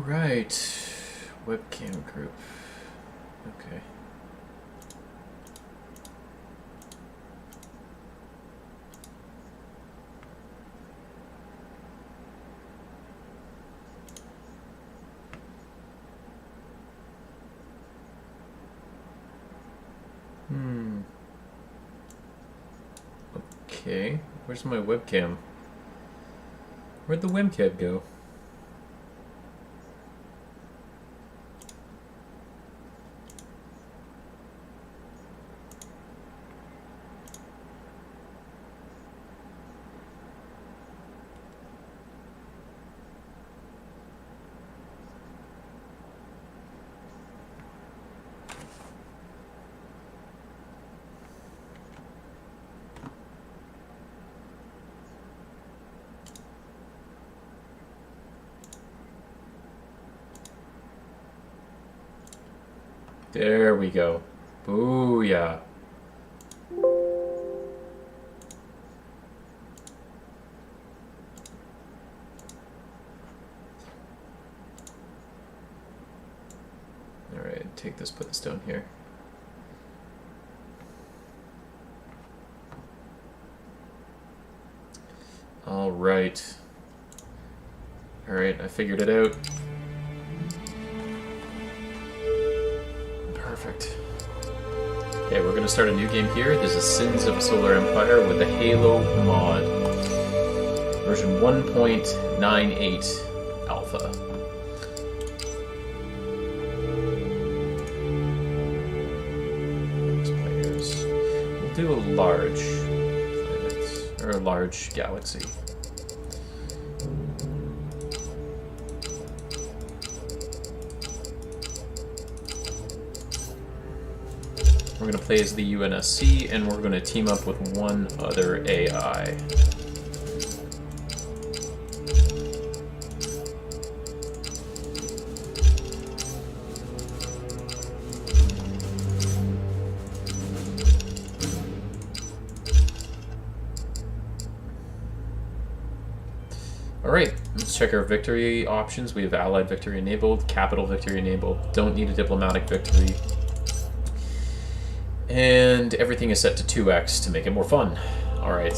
right. Webcam group. Okay. Okay. Where's my webcam? Where'd the webcam go? There we go. Booyah. Alright, take this, put this down here. Alright. Alright, I figured it out. Perfect. Okay, we're gonna start a new game here. This is Sins of a Solar Empire with the Halo mod. Version 1.98 alpha. Players. We'll do a large planet, or a large galaxy. We're going to play as the UNSC, and we're going to team up with one other AI. Alright, let's check our victory options. We have Allied victory enabled, Capital victory enabled, don't need a diplomatic victory. And everything is set to 2x to make it more fun. Alright,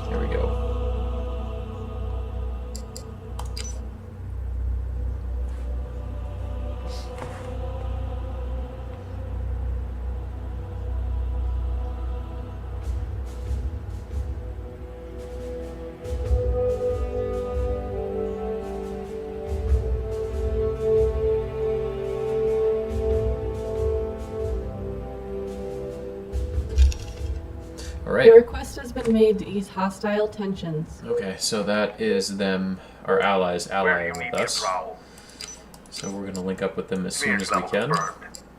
here we go. A request has been made to ease hostile tensions. Okay, so that is them, our allies, allying with us. So we're going to link up with them as soon as we can.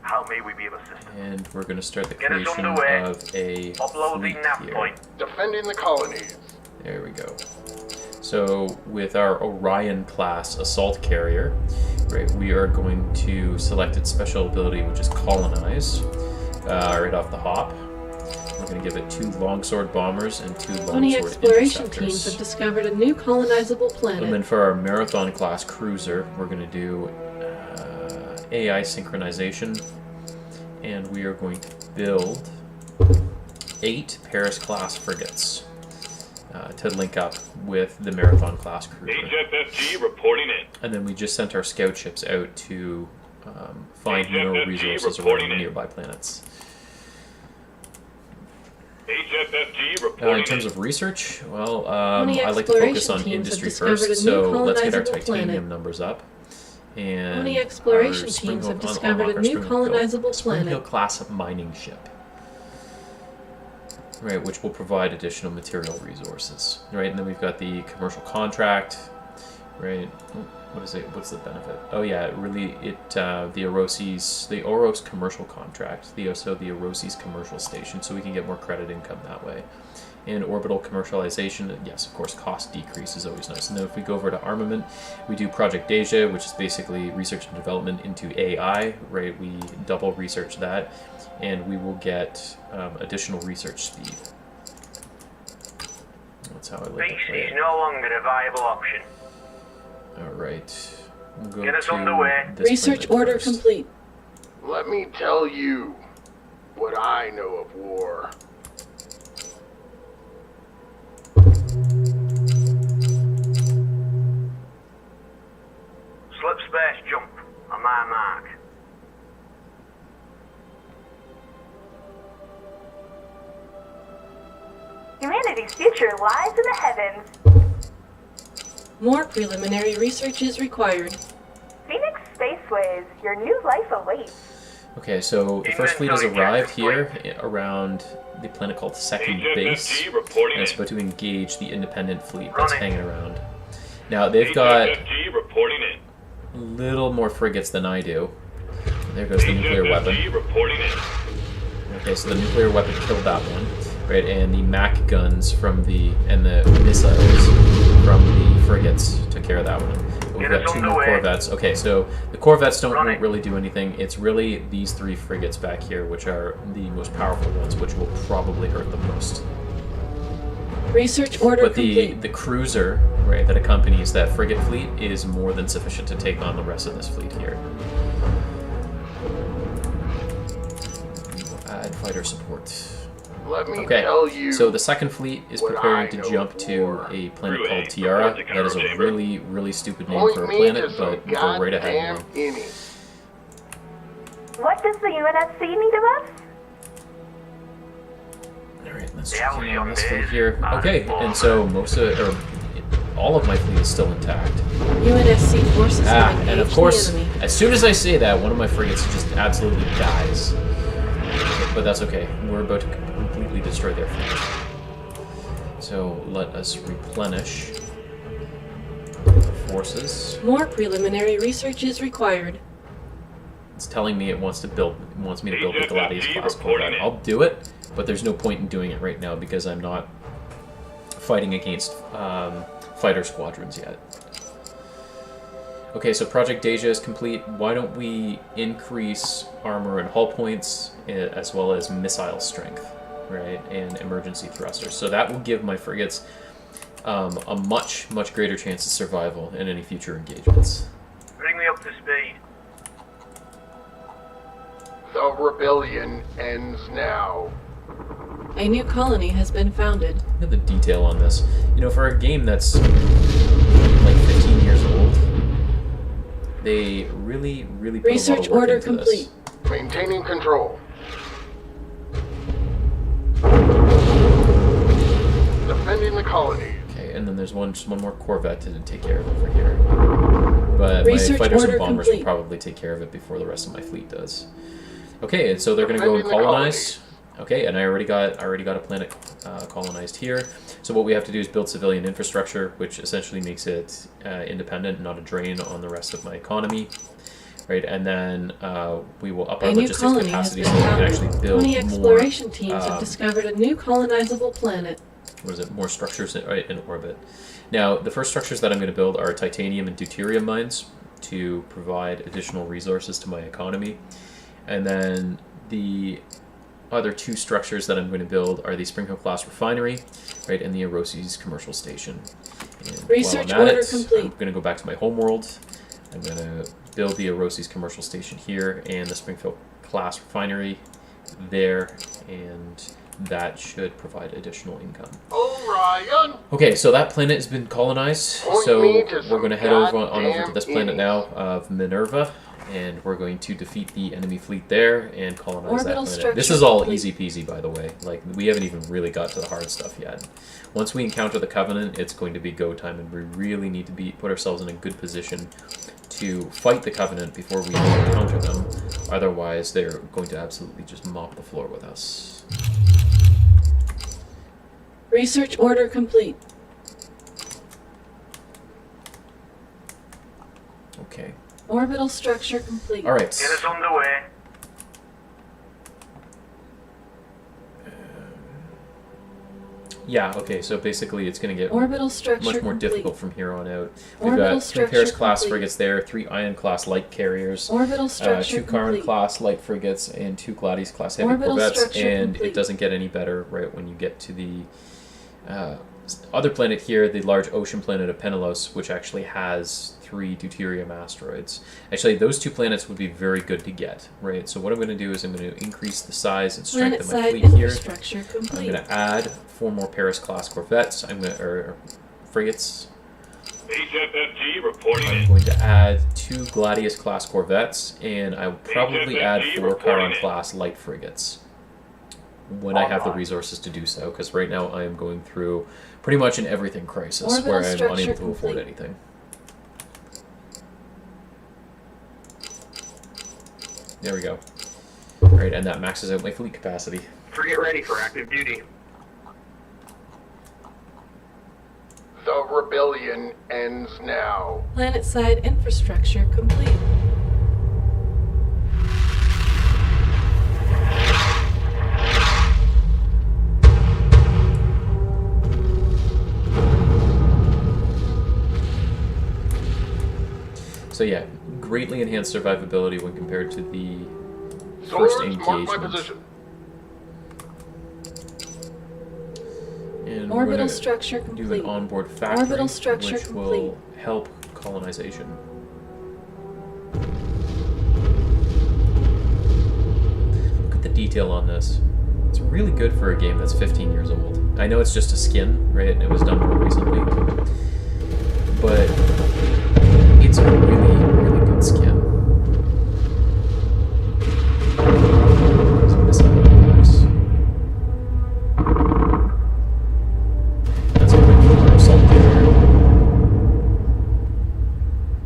How may we be of assistance? And we're going to start the creation of a fleet here. Defending the colonies. There we go. So with our Orion class assault carrier, right, we are going to select its special ability, which is colonize, right off the hop. We're going to give it 2 longsword bombers and 2 longsword Many exploration interceptors. teams have discovered a new colonizable planet. And then for our Marathon class cruiser, we're going to do AI synchronization, and we are going to build 8 Paris class frigates to link up with the Marathon class cruiser. HFFG reporting in. And then we just sent our scout ships out to find mineral HFFG resources reporting around in. nearby planets. HFFG reporting In terms of research, well, Many I like to focus exploration on teams industry have discovered first, a new so let's get our colonizable titanium planet. numbers up. And Many exploration our teams have Springhill- discovered unlock a our new Springhill- colonizable Springhill planet. class mining ship. Right, which will provide additional material resources. Right, and then we've got the commercial contract. Right, what is it? What's the benefit? Oh yeah, the Oros commercial contract. The Orosi's commercial station, so we can get more credit income that way. And orbital commercialization, yes, of course, cost decrease is always nice. And then if we go over to armament, we do Project Deja, which is basically research and development into AI, right? We double research that, and we will get additional research speed. That's how I like to Base play is it. no longer a viable option. All right. We'll go Get us to underway. this Research planet order first. complete. Let me tell you what I know of war. Slip space jump on my mark. Humanity's future lies in the heavens. More preliminary research is required. Phoenix Spaceways, your new life awaits. Okay, so the first fleet has Inventory arrived check here complete. around the planet called Second Base, HFFG reporting and it's in. about to engage the independent fleet that's Running. hanging around. Now, they've got HFFG reporting in. a little more frigates than I do. There goes the nuclear weapon. HFFG reporting in. Okay, so the nuclear weapon killed that one, right? And the MAC guns from the missiles from the frigates took care of that one. We've Get us got two on the more way. corvettes. Okay, so the corvettes won't Running. really do anything. It's really these three frigates back here, which are the most powerful ones, which will probably hurt the most. Research order But complete. the cruiser, right, that accompanies that frigate fleet is more than sufficient to take on the rest of this fleet here. We will add fighter support. Let me Okay, tell you. so the second fleet is what preparing I to know jump of to war. a planet Crew A, called Tiara. report to That is a Control Chamber. really, really stupid name Point for a me planet, to some but go right ahead. goddamn innie. What does the UNSC need of us? Alright, let's The check in on Halcyon this fleet days here. are Okay, full. and so all of my fleet is still intact. UNSC forces have engaged And of course, the enemy. as soon as I say that, one of my frigates just absolutely dies. But that's okay. We're about to completely destroy their fleet. So let us replenish forces. More preliminary research is required. It's telling me it wants me to build the Gladius class reporting corvette. in. I'll do it, but there's no point in doing it right now because I'm not fighting against fighter squadrons yet. Okay, so Project Deja is complete. Why don't we increase armor and hull points as well as missile strength, right, and emergency thrusters. So that will give my frigates a much, much greater chance of survival in any future engagements. Bring me up to speed. The rebellion ends now. A new colony has been founded. Look at the detail on this. You know, for a game that's like 15 years old, they really, really put Research a lot of work order into complete. this. Maintaining control. Defending the colony. Okay, and then there's just one more corvette to take care of over here. But Research my fighters order and bombers complete. will probably take care of it before the rest of my fleet does. Okay, and so they're going to go and Defending the colonize. Okay, and I already got a planet colonized here. So what we have to do is build civilian infrastructure, which essentially makes it independent, not a drain on the rest of my economy. Right, and then we will up our A new logistics colony has capacity been so we can founded. actually build 20 more. exploration teams have um, discovered a new colonizable planet. What is it? More structures in orbit. Now, the first structures that I'm going to build are titanium and deuterium mines to provide additional resources to my economy, and then the other two structures that I'm going to build are the Springhill class refinery, right, and the Erosi's commercial station. And Research while I'm at order it, complete. I'm going to go back to my homeworld. I'm going to build the Erosi's commercial station here and the Springfield class refinery there, and that should provide additional income. Orion! Okay, so that planet has been colonized, Point so me to we're some going to head on over to goddamn this planet idiots. now of Minerva, and we're going to defeat the enemy fleet there and colonize that Orbital planet. This structure is all complete. easy peasy, by the way. Like, we haven't even really got to the hard stuff yet. Once we encounter the Covenant, it's going to be go time, and we really need to put ourselves in a good position to fight the Covenant before we encounter them. Otherwise, they're going to absolutely just mop the floor with us. Research order complete. Okay. Orbital structure complete. All right. Get us underway. Yeah, okay, so basically it's going to get Orbital structure much more complete. difficult from here on out. We've Orbital got 3 structure Paris class complete. frigates there, 3 Ion class light carriers, Orbital structure 2 Karin complete. class light frigates, and 2 Gladius class heavy Orbital corvettes. structure And complete. it doesn't get any better right when you get to the other planet here, the large ocean planet of Penelos, which actually has 3 deuterium asteroids. Actually, those 2 planets would be very good to get, right? So what I'm going to do is I'm going to increase the size and strength of my Planet-side fleet here. infrastructure I'm complete. going to add 4 more Paris-class corvettes. or frigates. HFFG reporting I'm in. going to add 2 Gladius-class corvettes, and I will probably add HFFG 4 reporting in. Charon-class light frigates when I have the resources to do so, because right now I am going through pretty much an everything crisis Orbital where I'm structure unable to afford complete. anything. There we go. Alright, and that maxes out my fleet capacity. Frigate ready for active duty. The rebellion ends now. Planet-side infrastructure complete. So yeah, greatly enhanced survivability when compared to the first Swords, mark my engagement. position. And we're Orbital gonna structure do complete. an onboard factory, Orbital structure which complete. will help colonization. Look at the detail on this. It's really good for a game that's 15 years old. I know it's just a skin, right, and it was done more recently, but it's a really, really good skin. So this is how it works. That's going to be our assault carrier.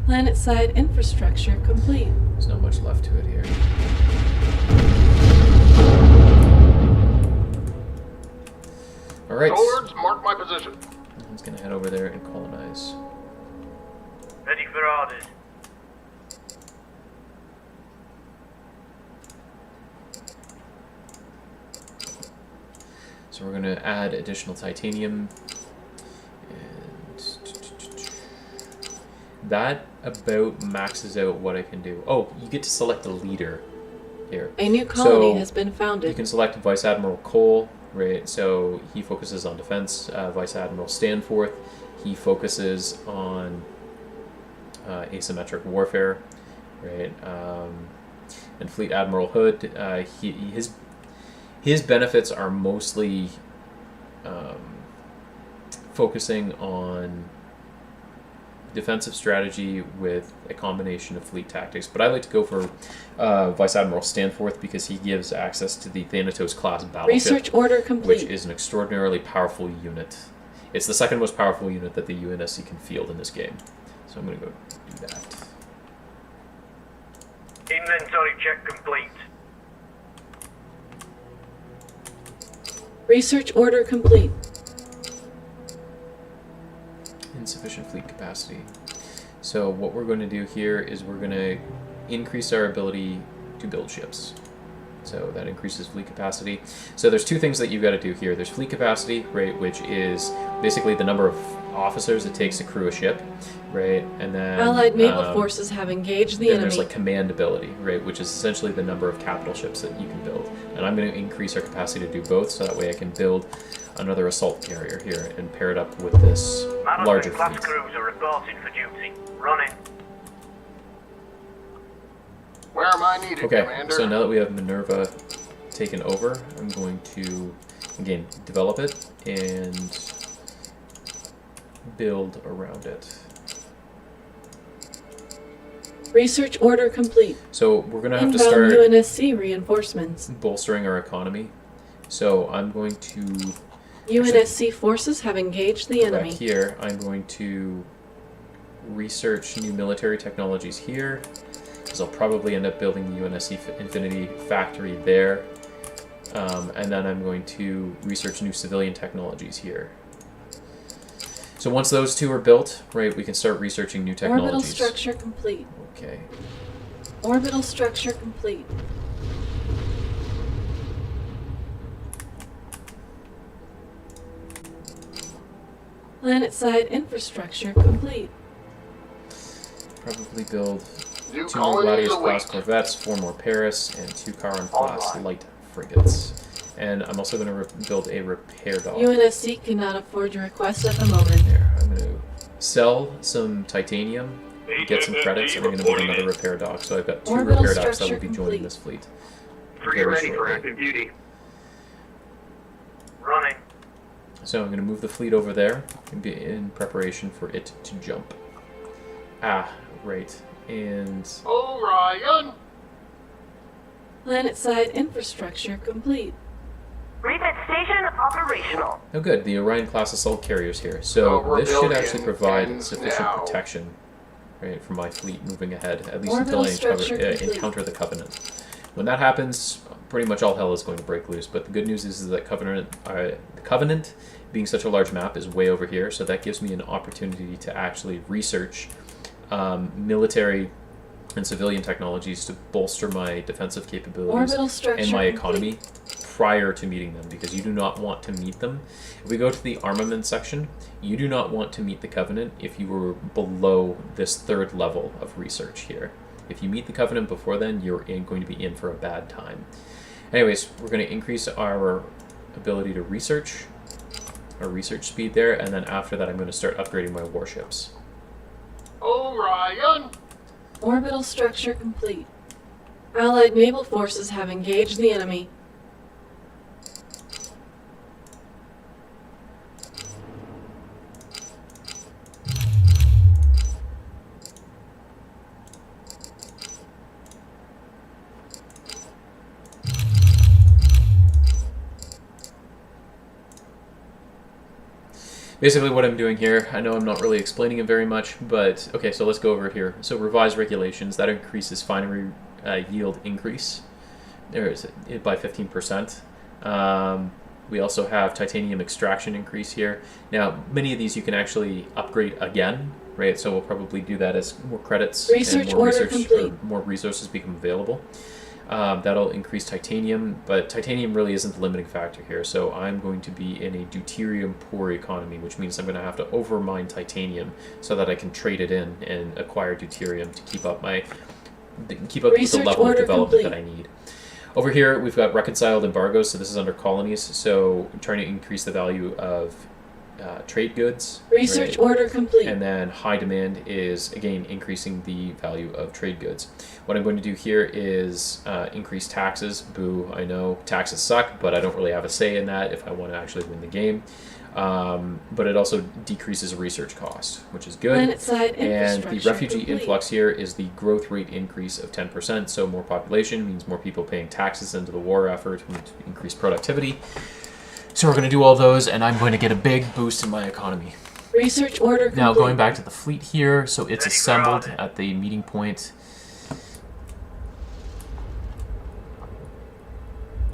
Planet-side infrastructure complete. There's not much left to it here. Alright. Swords, mark my position. He's going to head over there and colonize. Ready for orders. So we're going to add additional titanium. And that about maxes out what I can do. Oh, you get to select a leader here. A new colony So, has been You founded. can select Vice Admiral Cole, right? So he focuses on defense. Vice Admiral Stanforth, he focuses on asymmetric warfare, right? And Fleet Admiral Hood, his benefits are mostly focusing on defensive strategy with a combination of fleet tactics. But I like to go for Vice Admiral Stanforth because he gives access to the Thanatos class battleship, Research order which complete. is an extraordinarily powerful unit. It's the second most powerful unit that the UNSC can field in this game. So I'm going to go do that. Inventory check complete. Research order complete. Insufficient fleet capacity. So what we're going to do here is we're going to increase our ability to build ships. So that increases fleet capacity. So there's 2 things that you've got to do here. There's fleet capacity, right, which is basically the number of officers it takes to crew a ship, right? And then Allied naval forces have engaged the then enemy. there's like command ability, right, which is essentially the number of capital ships that you can build. And I'm going to increase our capacity to do both, so that way I can build another assault carrier here and pair it up with this larger Madison class fleet. cruiser reporting for duty. Running. Where am I needed, Okay, Commander? so now that we have Minerva taken over, I'm going to, again, develop it and build around it. Research order complete. So we're going to have to Inbound start UNSC reinforcements. bolstering our economy. So I'm going to, UNSC forces have engaged the back enemy. here, I'm going to research new military technologies here, because I'll probably end up building the UNSC Infinity factory there. And then I'm going to research new civilian technologies here. So once those 2 are built, right, we can start researching new Orbital technologies. structure complete. Okay. Orbital structure complete. Planet-side infrastructure complete. Probably build New 2 more colonies Gladius class await. corvettes, 4 more Paris, and 2 Charon class light frigates. And I'm also going to build a repair dock. UNSC cannot afford your request at the moment. There, I'm going to sell some titanium, get some credits, and I'm going to build another repair dock. So I've got 2 Orbital repair docks that will be structure joining complete. this fleet. Free Very ready for shortly. active duty. Running. So I'm going to move the fleet over there and be in preparation for it to jump. Ah, right. And Orion! Planet-side infrastructure complete. Refit station operational. oh, good. The Orion-class assault carriers here. So The this should rebellion actually provide ends sufficient now. protection, right, for my fleet moving ahead, at least Orbital until I structure complete. encounter the Covenant. When that happens, pretty much all hell is going to break loose. But the good news is that the Covenant, being such a large map, is way over here. So that gives me an opportunity to actually research military and civilian technologies to bolster my defensive capabilities Orbital structure and my complete. economy prior to meeting them, because you do not want to meet them. If we go to the armament section, you do not want to meet the Covenant if you were below this 3rd level of research here. If you meet the Covenant before then, you're going to be in for a bad time. Anyways, we're going to increase our ability to research, our research speed there, and then after that I'm going to start upgrading my warships. Orion! Orbital structure complete. Allied naval forces have engaged the enemy. Basically what I'm doing here, I know I'm not really explaining it very much, but okay, so let's go over here. So revised regulations, that increases finery yield increase there is it by 15%. We also have titanium extraction increase here. Now, many of these you can actually upgrade again, right? So we'll probably do that as more credits Research and more order research complete. or more resources become available. That'll increase titanium, but titanium really isn't the limiting factor here. So I'm going to be in a deuterium poor economy, which means I'm going to have to overmine titanium so that I can trade it in and acquire deuterium to keep up with the Research level of order development complete. that I need. Over here, we've got reconciled embargoes, so this is under colonies. So I'm trying to increase the value of trade goods. Research right? order complete. And then high demand is, again, increasing the value of trade goods. What I'm going to do here is increase taxes. Boo, I know taxes suck, but I don't really have a say in that if I want to actually win the game. But it also decreases research cost, which is good. Planet-side And the infrastructure refugee complete. influx here is the growth rate increase of 10%. So more population means more people paying taxes into the war effort, which increase productivity. So we're going to do all those, and I'm going to get a big boost in my economy. Research order complete. Now, going back to the fleet here, so it's assembled at the meeting point.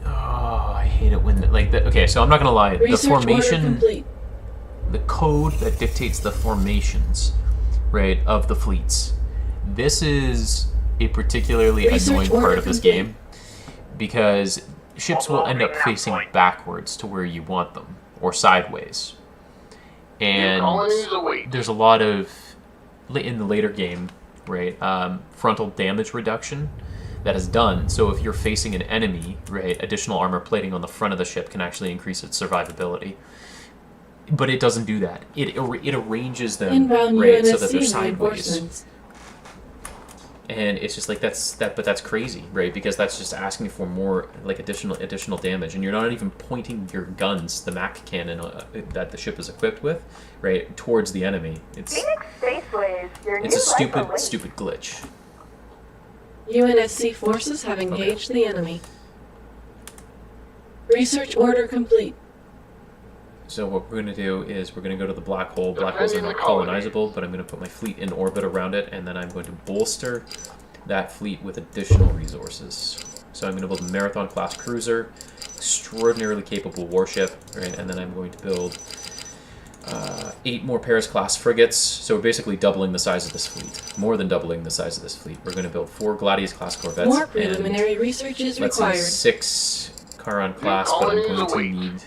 Oh, I hate it when, okay, so I'm not going to lie. Research The formation, order complete. the code that dictates the formations, right, of the fleets. This is a particularly Research annoying order part of this complete. game, because ships will end up facing backwards to where you want them, or sideways. And colonies await. there's a lot of, in the later game, right, frontal damage reduction that is done. So if you're facing an enemy, right, additional armor plating on the front of the ship can actually increase its survivability. But it doesn't do that. It arranges them, Inbound right, so UNSC that they're sideways. reinforcements. And it's just like but that's crazy, right? Because that's just asking for more additional damage, and you're not even pointing your guns, the Mac cannon that the ship is equipped with, right, towards the enemy. It's Phoenix Spaceways, your new a life awaits. stupid glitch. UNSC forces have engaged the enemy. Research order complete. So what we're going to do is we're going to go to the black hole. Black hole's Defending not the colony. colonizable, but I'm going to put my fleet in orbit around it, and then I'm going to bolster that fleet with additional resources. So I'm going to build a Marathon-class cruiser, extraordinarily capable warship, right? And then I'm going to build 8 more Paris-class frigates. So we're basically doubling the size of this fleet, more than doubling the size of this fleet. We're going to build 4 Gladius-class corvettes. More and preliminary research is let's say required. 6 Charon-class, but I'm going to need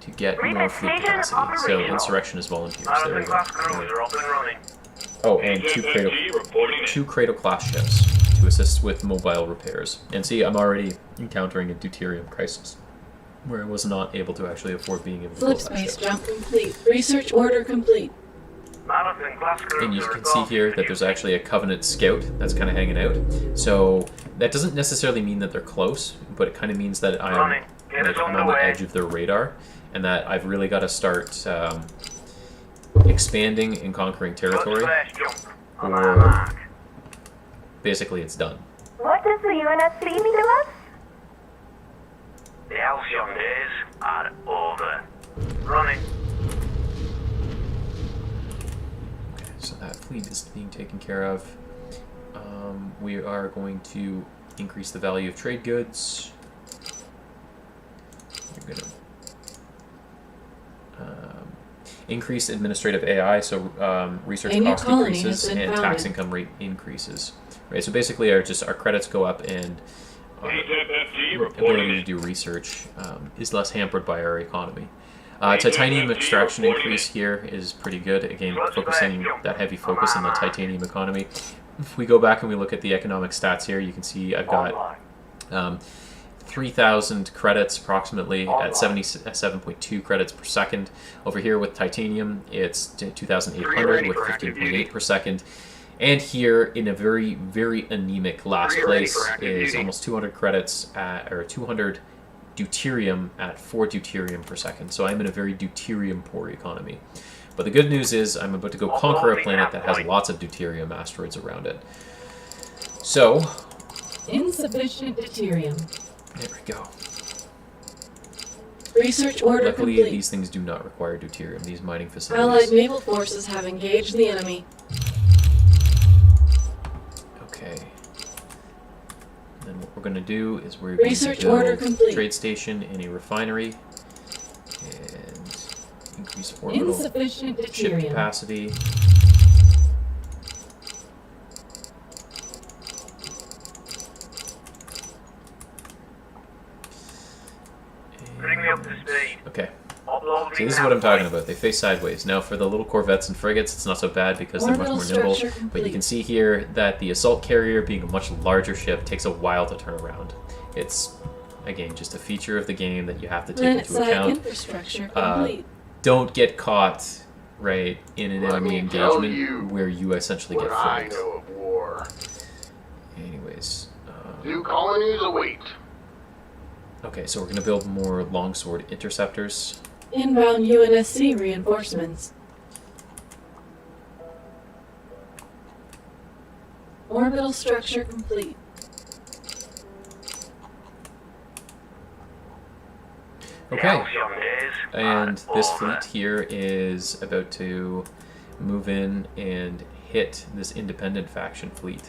to get more fleet Station capacity. So operational. insurrection is volunteers. There we Marathon-class go. cruiser up and running. Oh, and 2 Cradle class ships to assist with mobile repairs. And see, I'm already encountering a deuterium crisis. where I was not able to actually afford being able to Flip build that space ship. jump complete. Research order complete. Marathon class cruiser And you can see reporting here for that there's duty. actually a Covenant scout that's kind of hanging out. So that doesn't necessarily mean that they're close, but it kind of means that Running. Get us I'm on the underway. edge of their radar, and that I've really got to start expanding and conquering territory. First jump. On or- our mark. Basically, it's done. What does the UNSC mean to us? The halcyon days are over. Running. Okay, so that fleet is being taken care of. We are going to increase the value of trade goods. You're going to increase administrative AI, so research A new cost colony decreases has been and tax founded. income rate increases. Right, so basically, our credits go up, and our ability to do research is less hampered by our economy. Titanium extraction increase here is pretty good. Again, focusing that heavy focus on the titanium economy. If we go back and we look at the economic stats here, you can see I've got 3,000 credits approximately at 77.2 credits per second. Over here with titanium, it's 2,800 with 15.8 per second. And here, in a very, very anemic last Are you ready place, for active is duty? almost 200 credits at, or 200 deuterium at 4 deuterium per second. So I'm in a very deuterium poor economy. But the good news is I'm about to go conquer a planet that has lots of deuterium asteroids around it. So, Insufficient deuterium. there we go. Research order Luckily, complete. these things do not require deuterium, these mining Allied facilities. naval forces have engaged the enemy. Okay. And then what we're going to do is we're going Research to order build complete. a trade station and a refinery. And increase orbital Insufficient ship deuterium. capacity. Bring me up to speed. Okay. Uploading See, this is what I'm talking about. They face sideways. Now, for the little corvettes and frigates, it's not so bad because they're much Orbital more nimble. structure But you can complete. see here that the assault carrier, being a much larger ship, takes a while to turn around. It's, again, just a feature of the game that you have to take into Planet-side account. infrastructure Uh, complete. Don't get caught, right, in an Let enemy me tell engagement you where you essentially What get I flanked. know of war. Anyways. New colonies await. Okay, so we're going to build more longsword interceptors. Inbound UNSC reinforcements. Orbital structure complete. The Okay. halcyon days And are this over. fleet here is about to move in and hit this independent faction fleet.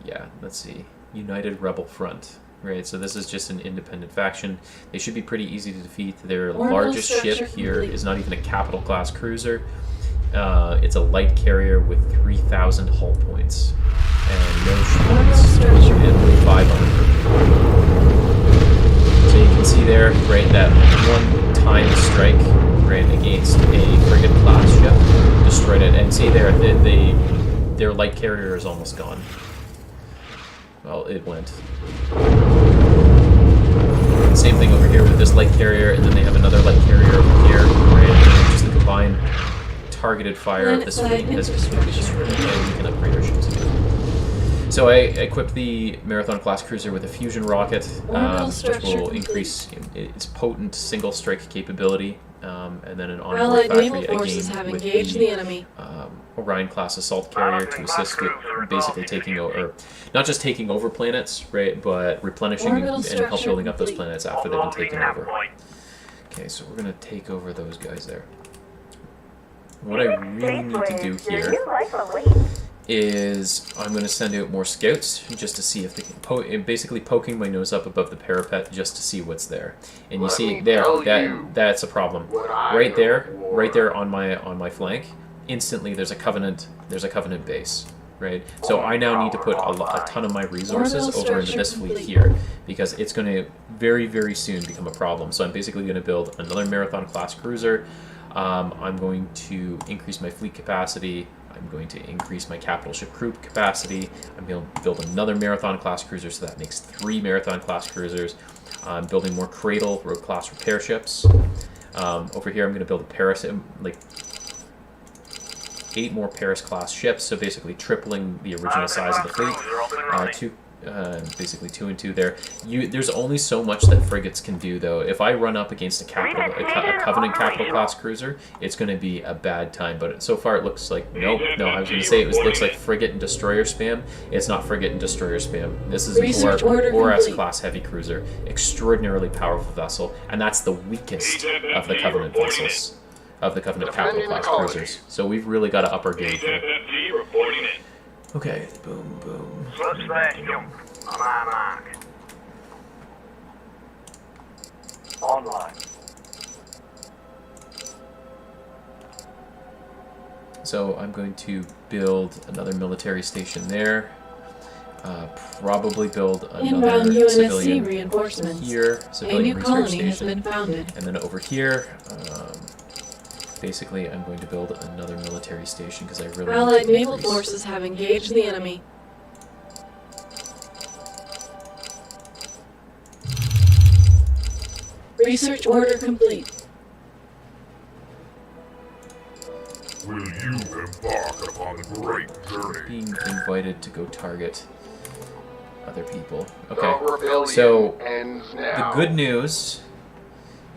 Yeah, let's see. United Rebel Front. Right, so this is just an independent faction. They should be pretty easy to defeat. Their Orbital largest ship structure here complete. is not even a capital class cruiser. It's a light carrier with 3,000 hull points. And no Orbital shields. structure And complete. 5 armor. So you can see there, right, that one-time strike, right, against a frigate class ship destroyed it. And see there, their light carrier is almost gone. Well, it went. Same thing over here with this light carrier, and then they have another light carrier over here, right? And just the combined targeted fire of this fleet has completely destroyed it, and we can upgrade our ships again. So I equipped the Marathon class cruiser with a fusion rocket, Orbital which structure will complete. increase its potent single strike capability, and then an onboard Allied factory naval forces again have with engaged the enemy. Orion class assault carrier to assist with basically taking over, not just taking over planets, right, but replenishing Orbital and help structure building up those complete. planets after they've been Uploading taken nav over. point. Okay, so we're gonna take over those guys there. What I really need to do Your here new life awaits. is I'm going to send out more scouts just to see if they can basically poking my nose up above the parapet just to see what's there. And you Let see me there, tell you that's a problem. what I Right know there, of war. right there on my flank, instantly there's a covenant base, right? So I now need to put a ton of my resources Orbital over into structure this fleet complete. here because it's going to very, very soon become a problem. So I'm basically going to build another Marathon class cruiser. I'm going to increase my fleet capacity. I'm going to increase my capital ship crew capacity. I'm going to build another Marathon class cruiser, so that makes 3 Marathon class cruisers. I'm building more Cradle road class repair ships. Over here, I'm going to build a Paris, like 8 more Paris class ships, so basically tripling the original size of the fleet. Basically 2 and 2 there. There's only so much that frigates can do, though. If I run up against a Covenant capital class cruiser, it's going to be a bad time. But so far, it looks like no. I was going to say it looks like frigate and destroyer spam. It's not frigate and destroyer spam. This is an ORS class heavy cruiser, extraordinarily powerful vessel, and that's the weakest of the Covenant vessels, of the Covenant capital class cruisers. So we've really got to up our game here. reporting in. Okay, boom, boom. Slip slash jump. On my mark. Online. So I'm going to build another military station there. Probably build Inbound another UNSC civilian reinforcements. here, A civilian new research colony has station. been founded. And then over here, basically I'm going to build another military station because I really Allied need to naval increase. forces have engaged the enemy. Research order complete. Will you embark upon the great journey? Being invited to go target other people. The Okay, rebellion so ends the now. good news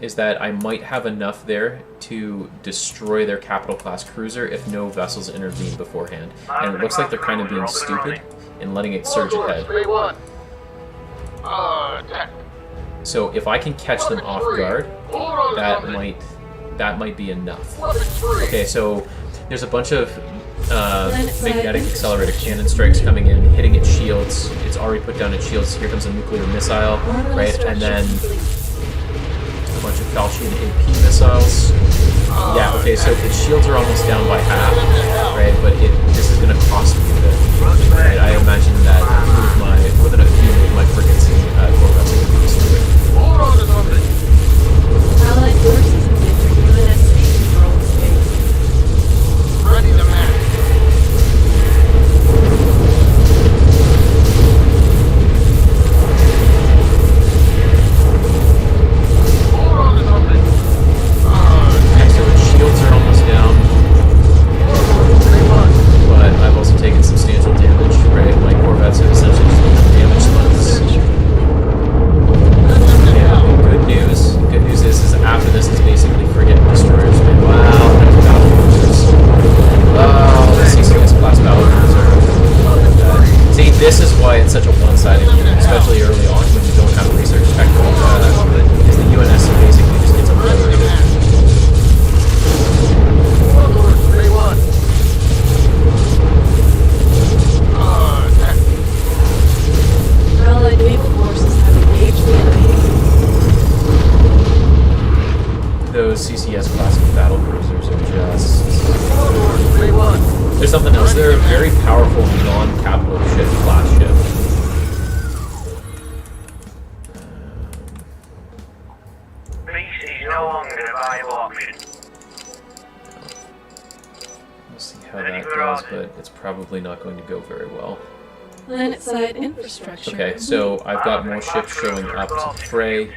is that I might have enough there to destroy their capital class cruiser if no vessels intervene beforehand. And it looks like they're kind of being stupid and letting it surge ahead. 3-1. Attack. So if I can catch them off guard, Hold on to something. that might be enough. Weapon free. Okay, so there's a bunch of magnetic accelerator cannon strikes coming in, hitting its shields. It's already put down its shields. Here comes a nuclear missile, Orbital right? structure And then complete. a bunch of Falchion AP missiles. Yeah, okay, so its shields are almost down by half, right? But this is going to cost me a bit. Right? I imagine that within a few of my frigates and corvettes are going to be destroyed. Hold on to something. Allied forces have entered UNSC control space. Ready to match. Hold on to something. Okay, so its shields are almost down, 3-1. but I've also taken substantial damage, right? My corvettes have essentially just become damage slugs. Yeah, good news is after this is basically frigate and destroyers. Man, wow, there's battle cruisers. Oh, the CCS class battle cruiser. See, this is why it's such a one-sided game, especially early on when you don't have research tech. Is the UNSC basically just gets obliterated. 3-1. Attack. Allied naval forces have engaged the enemy. Those CCS class battle cruisers are just... 3-1. There's something else. They're a very powerful non-capital ship class ship. Peace is no longer a viable option. We'll see how that goes, but it's probably not going to go very well. Planet-side infrastructure. Okay, so I've got more ships showing up to the fray.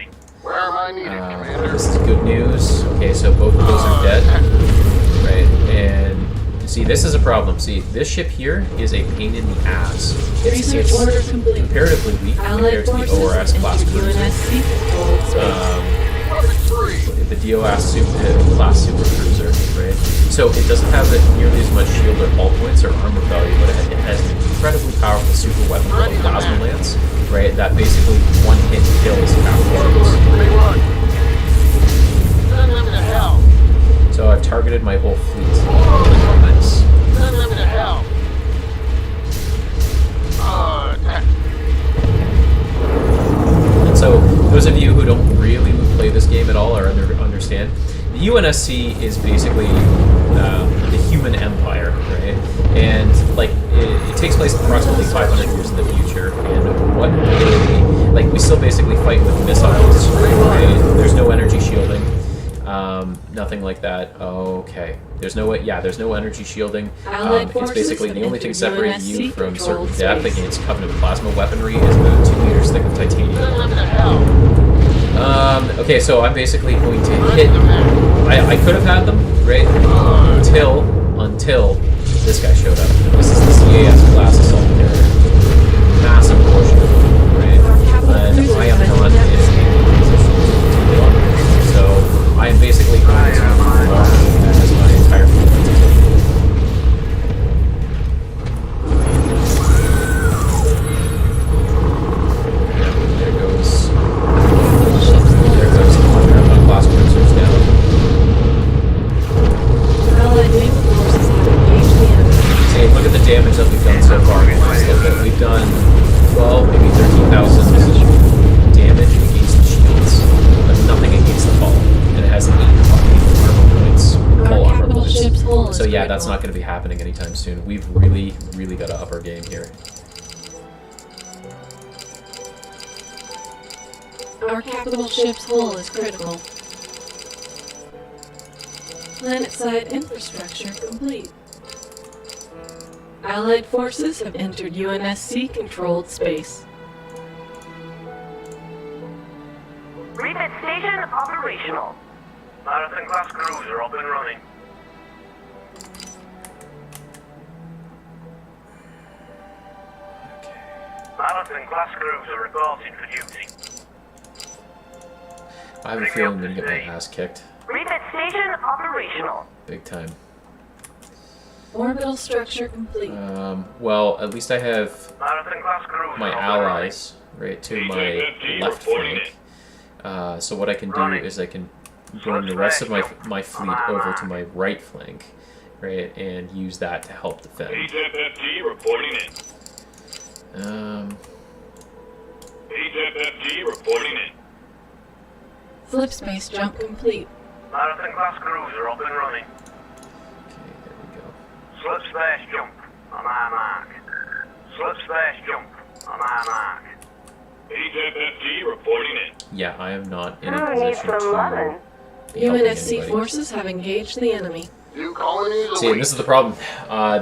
Where am I needed, Commander? This is good news. Okay, so both of those are dead. Right, and see, this is a problem. See, this ship here is a pain in the ass. Research order complete. comparatively weak Allied compared to the forces ORS class entered cruiser. UNSC controlled space. The DOS class super cruiser, right? So it doesn't have nearly as much shield or hull points or armor value, but it has an incredibly powerful super weapon called Plasma Lance, right? That basically one hit kills capital ships. 3-1. Send them to hell. So I've targeted my whole fleet. Hold on to something. Send them to hell. Attack. And so those of you who don't really play this game at all or understand, the UNSC is basically the human empire, right? And like it takes place approximately 500 years in the future. And what we still basically fight with missiles, right? There's no energy shielding. Nothing like that. Okay. There's no there's no energy shielding. Allied It's forces basically have the only thing entered separating you UNSC from certain controlled death space. against Covenant plasma weaponry is about 2 meters thick of titanium. What the hell? Okay, so I'm basically going to hit. I could have had them, right? Until this guy showed up. This is the CAS class assault carrier. Massive portion of them, right? And I am not in a position to block it. So I am basically going to block as my entire fleet. There goes class cruisers down. Allied naval forces have engaged the enemy. See, look at the damage that we've done so far. We've done 12, maybe 13,000 damage against the shields, but nothing against the hull. And it has 8 armor points. Full Our armor capital points. ship's hull is So yeah, that's critical. not going to be happening anytime soon. We've really got to up our game here. Our capital ship's hull is critical. Planetside infrastructure complete. Allied forces have entered UNSC-controlled space. Refit station operational. Marathon-class cruiser up and running. Marathon-class cruiser reporting for duty. I have a feeling I'm going to get my ass kicked. Refit station operational. Big time. Orbital structure complete. Well, at least I have Marathon-class cruiser my up and running. allies right to my left flank. So what I can do is I can bring the rest of my fleet over to my right flank, right, and use that to help defend. HFFG reporting in. HFFG reporting in. Flip space jump complete. Marathon-class cruiser up and running. Okay, there we go. Slip space jump on my mark. Slip space jump on my mark. HFFG reporting in. Yeah, I am not in a Who needs position some to lovin'? be helping UNSC anybody. forces have engaged the enemy. New colonies See, and this is the problem.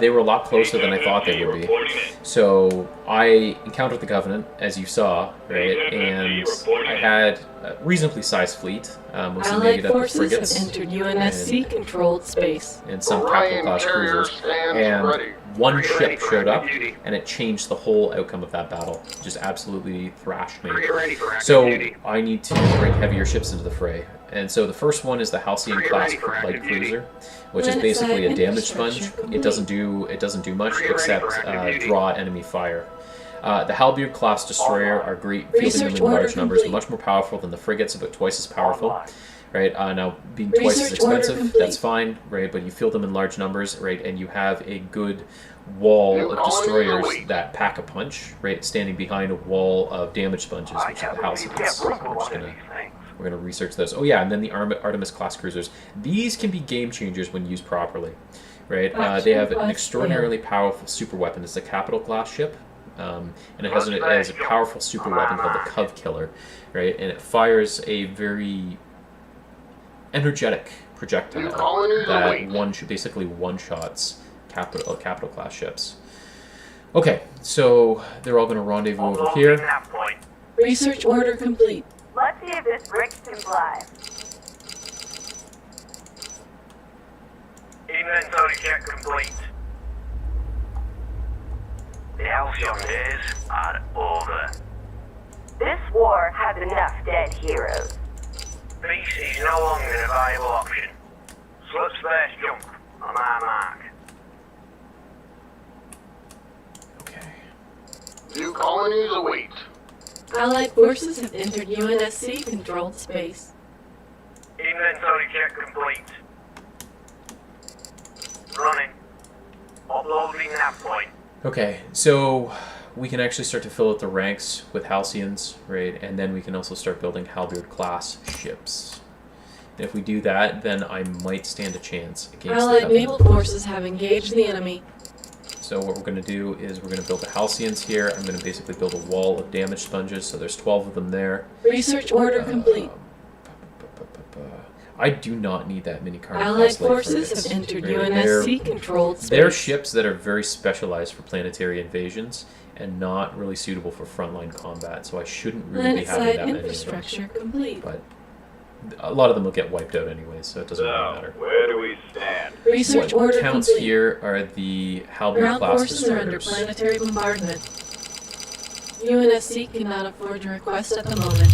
They were a lot closer than I thought they would be. Reporting in. So I encountered the Covenant, as you saw, right? And I had a reasonably sized fleet, mostly Allied made up of forces have frigates entered UNSC-controlled space. and some Orion capital class carrier cruisers. stands And ready. one Ready ship for showed up, active duty. and it changed the whole outcome of that battle. Just absolutely thrashed me. Free ready for active So duty. I need to bring heavier ships into the fray. And so the first one is the Halcyon Free class ready for light active duty. cruiser, which is Planetside basically a damage sponge. infrastructure It doesn't do much Free ready except for active duty. draw enemy fire. The Halberd class destroyer are great fielding them Research in large order numbers, complete. much more powerful than the frigates, about twice as powerful. Right, now being twice as Research order expensive, complete. that's fine, right? But you field them in large numbers, right? And you have a good wall New of colony destroyers await. that pack a punch, right? Standing behind a wall of damage sponges, I which are can't the believe you Halcyons. can't We're one just of gonna these things. we're gonna research those. Oh yeah, and then the Artemis class cruisers. These can be game changers when used properly, right? They have an Action extraordinarily powerful super weapon. It's a capital class ship, and it has a powerful super weapon called the Cov Killer, right? And it fires a very energetic projectile New colonies that await. basically one shots capital class ships. Okay, so they're all going to rendezvous over Uploading here. nav point. Research order complete. Let's see if this brick can fly. Inventory check complete. The Halcyon days are over. This war has enough dead heroes. Peace is no longer a viable option. Slip space jump on my mark. Okay. New colonies await. Allied forces have entered UNSC-controlled space. Inventory check complete. Running. Uploading nav point. Okay, so we can actually start to fill out the ranks with Halcyons, right? And then we can also start building Halberd class ships. And if we do that, then I might stand a chance against the Allied Covenant. naval forces have engaged the enemy. So what we're going to do is we're going to build the Halcyons here. I'm going to basically build a wall of damage sponges, so there's 12 of them there. Research order complete. I do not need that many carbon Allied slave forces frigates. have entered Right? UNSC-controlled space. They're ships that are very specialized for planetary invasions and not really suitable for frontline combat, so I shouldn't really be having Planetside that many of them. infrastructure complete. But a lot of them will get wiped out anyway, so it doesn't really So, matter. where do we stand? Research What order counts complete. here are the Halberd Ground class forces are under destroyers. planetary bombardment. UNSC cannot afford a request at the moment.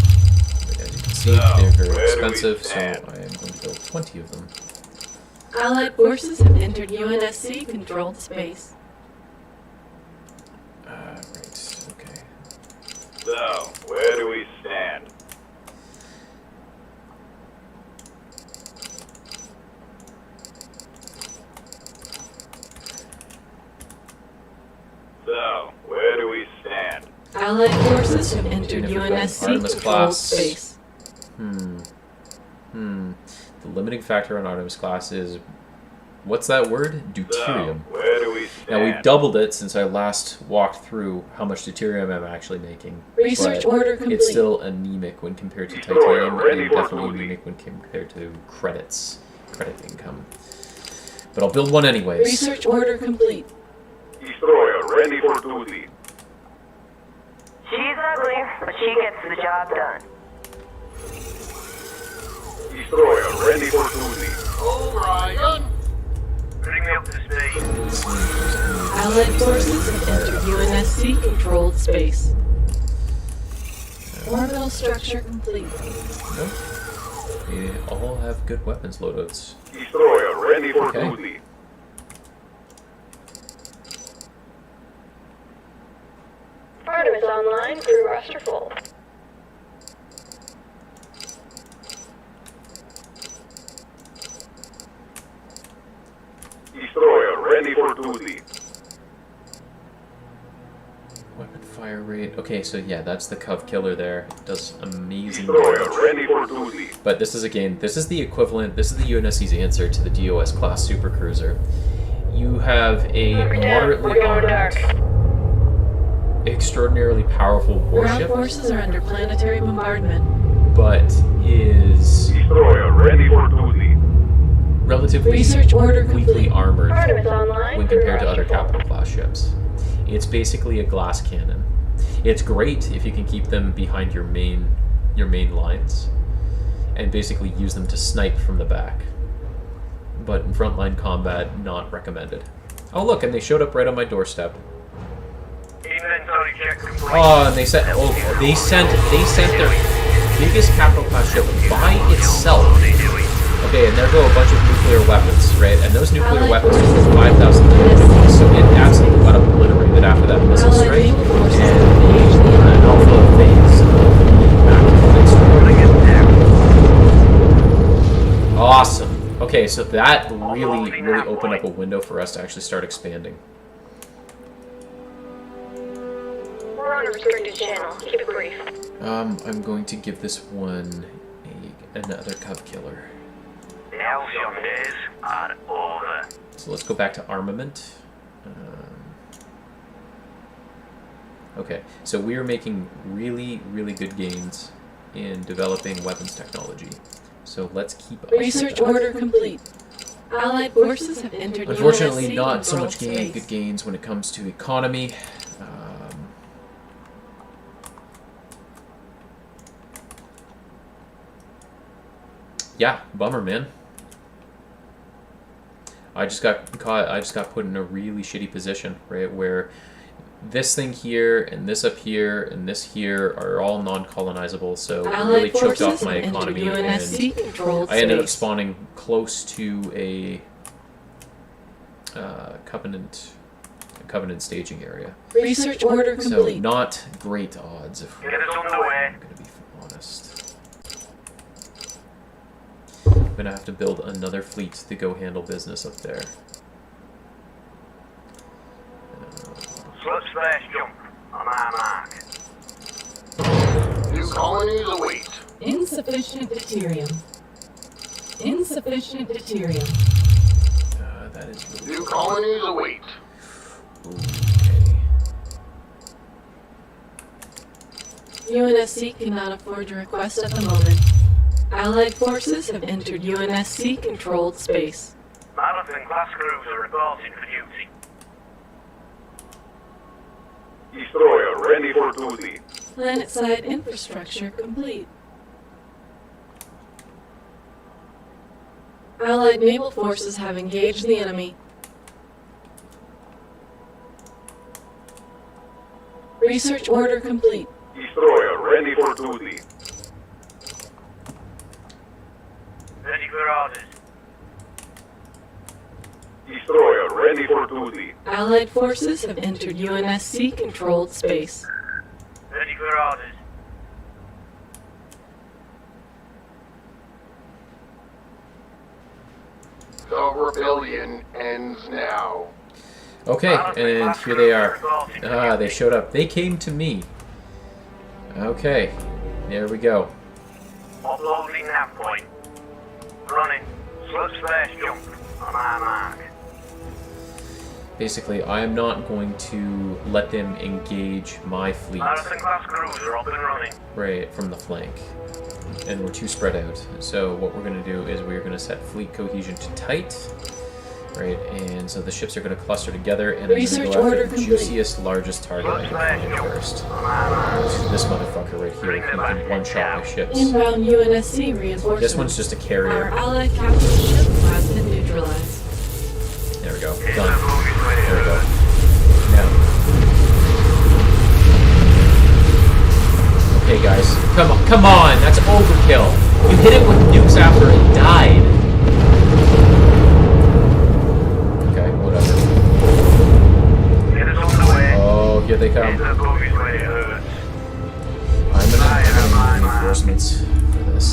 But as you can see, So, they're very where do we expensive, so I am stand? going to build 20 of them. Allied forces have entered UNSC-controlled space. Right, okay. So, where do we stand? So, where do we stand? Allied forces have entered Artemis UNSC-controlled class. space. The limiting factor on Artemis class is, what's that word? So, Deuterium. where do we stand? Now we've doubled it since I last walked through how much deuterium I'm actually making. Research but order complete. It's still anemic when compared to Destroyer titanium, ready and for definitely duty. anemic when compared to credit income. But I'll build one anyways. Research order complete. Destroyer ready for duty. She's ugly, but she gets the job done. Destroyer ready for duty. Orion! Bring me up to speed. Allied forces have entered UNSC-controlled space. Orbital structure complete. Nope. They all have good weapons loadouts. Destroyer ready for Okay. duty. Artemis online, crew roster full. Destroyer ready for duty. Weapon fire rate. Okay, so yeah, that's the Cov killer there. It does amazing Destroyer damage. ready for duty. But this is the equivalent, this is the UNSC's answer to the DOS class supercruiser. You have a moderately We're going dark. armed, extraordinarily powerful Ground warship, forces are under planetary bombardment. but is Destroyer ready for duty. relatively Research order weakly complete. armored Artemis online, when crew compared to roster other full. capital class ships. It's basically a glass cannon. It's great if you can keep them behind your main lines and basically use them to snipe from the back. But in frontline combat, not recommended. Oh look, and they showed up right on my doorstep. Inventory check complete. Oh, and they sent their biggest capital class ship by itself. Okay, and there go a bunch of nuclear weapons, right? And those nuclear Allied weapons forces took 5,000 damage, so it absolutely got obliterated after that missile Allied strike. naval forces And have engaged the an enemy. alpha phase of the active strike. Awesome. Okay, so that really opened up a window for us to actually start expanding. We're on a restricted channel. Keep it brief. I'm going to give this one another Cub killer. The halcyon days are over. So let's go back to armament. Okay, so we are making really good gains in developing weapons technology. So let's keep up with Research that. order complete. Allied forces have entered Unfortunately, UNSC not so controlled much space. good gains when it comes to economy. Yeah, bummer, man. I just got put in a really shitty position, right, where this thing here and this up here and this here are all non-colonizable, so it Allied really choked forces off my have entered economy, and UNSC controlled I ended up space. spawning close to a covenant staging area. Research order So complete. not great odds, if Get us underway. I'm gonna be honest. I'm gonna have to build another fleet to go handle business up there. Slip slash jump on my mark. New colonies await. Insufficient deuterium. Insufficient deuterium. That is really New colonies await. okay. UNSC cannot afford your request at the moment. Allied forces have entered UNSC-controlled space. Marathon-class cruiser reporting for duty. Destroyer ready for duty. Planetside infrastructure complete. Allied naval forces have engaged the enemy. Research order complete. Destroyer ready for duty. Ready for orders. Destroyer ready for duty. Allied forces have entered UNSC-controlled space. Ready for orders. The rebellion ends now. Okay, and here they are. Ah, they showed up. They came to me. Okay, there we go. Uploading nav point. Running. Slip slash jump. On my mark. Basically, I am not going to let them engage my fleet Marathon-class cruiser up and running. right from the flank. And we're too spread out. So what we're going to do is we're going to set fleet cohesion to tight. Right, and so the ships are going to cluster together, and I'm going to Research go order after the complete. juiciest, largest target I can find first. This motherfucker right here, he can one-shot my ships. Inbound UNSC reinforcements. This one's just a Our carrier. Allied capital ship has been neutralized. There we go. Done. There we go. Now. Okay, guys. Come on! That's overkill! You hit it with nukes after it died! Okay, whatever. Get us on the way. Oh, here they Get come. the boogies where it hurts. I'm gonna need reinforcements for this.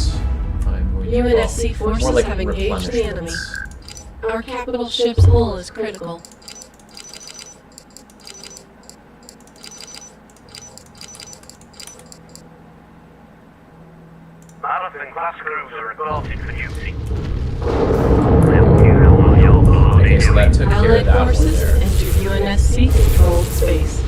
I'm going to UNSC more forces like have engaged the enemy. replenishments. Our capital ship's hull is critical. Marathon-class cruiser reporting for duty. Okay, so that took care of Allied that one forces there. entered UNSC-controlled space.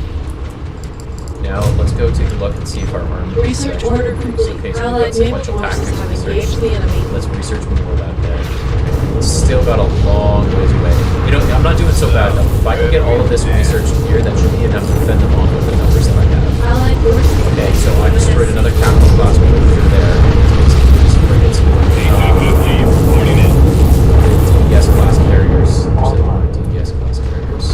Now let's go take a look and see if our army Research order complete. Okay, so we've Allied got naval sequential forces tactics have research. engaged the enemy. Let's research more of that then. It's still got a long ways away. You know, I'm not doing so bad though. If I can get all of this researched here, that should be enough to fend them off with the numbers that I have. Allied forces. Okay, so I destroyed another capital class cruiser there. These frigates. DES class carriers. DES class carriers.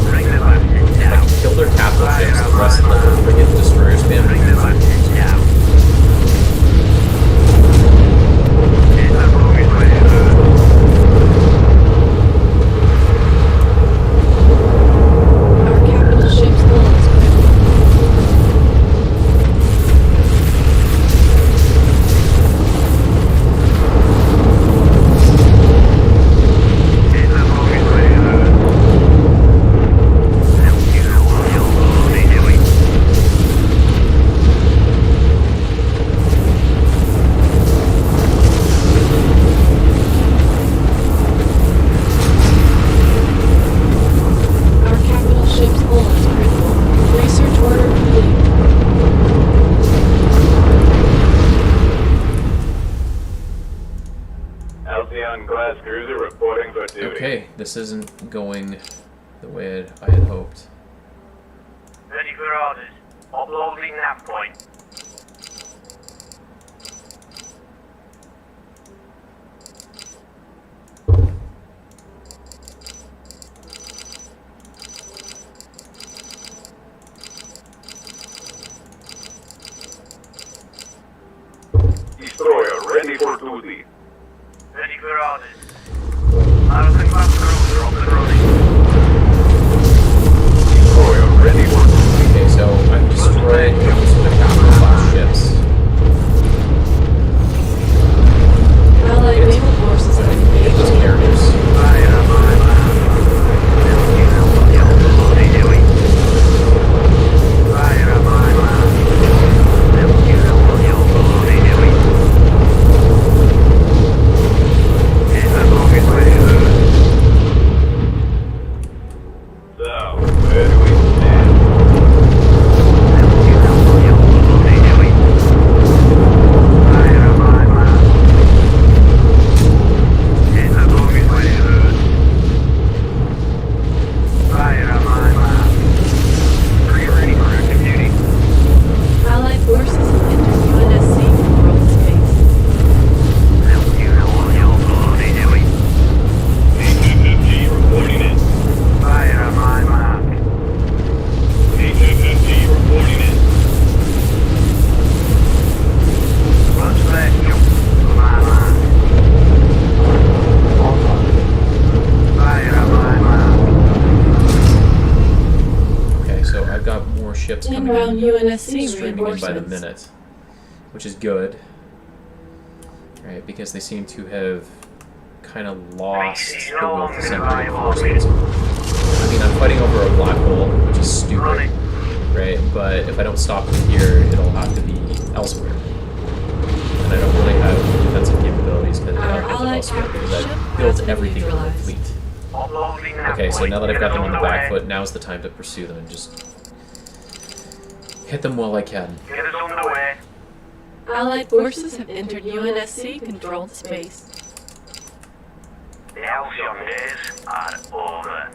Bring the bastards If I down. can kill their capital ships, the rest of the frigate destroyer spam. Bring the bastards down. Get the boogies where it hurts. Our capital ship's hull is critical. Get the boogies where it hurts. Now you know what you're bloody doing. Our capital ship's hull is critical. Research order complete. Halcyon class cruiser reporting for duty. Okay, this isn't going the way I had hoped. Ready for orders. Uploading nav point. Destroyer ready for duty. Ready for orders. Marathon-class cruiser up and running. Destroyer ready for duty. Okay, so I've destroyed most of the capital ships coming Inbound in, UNSC streaming in by the reinforcements. minute, which is good, right? Because they seem to have kind of lost the will to send reinforcements. I mean, I'm fighting over a black hole, which is stupid, right? But if I don't stop it here, it'll have to be elsewhere. And I don't really have defensive capabilities because I've built everything for my fleet. Uploading nav Okay, so point. now that I've got Get them us on the back underway. foot, now's the time to pursue them and just hit them while I can. Get us underway. Allied forces have entered UNSC controlled space. The halcyon days are over.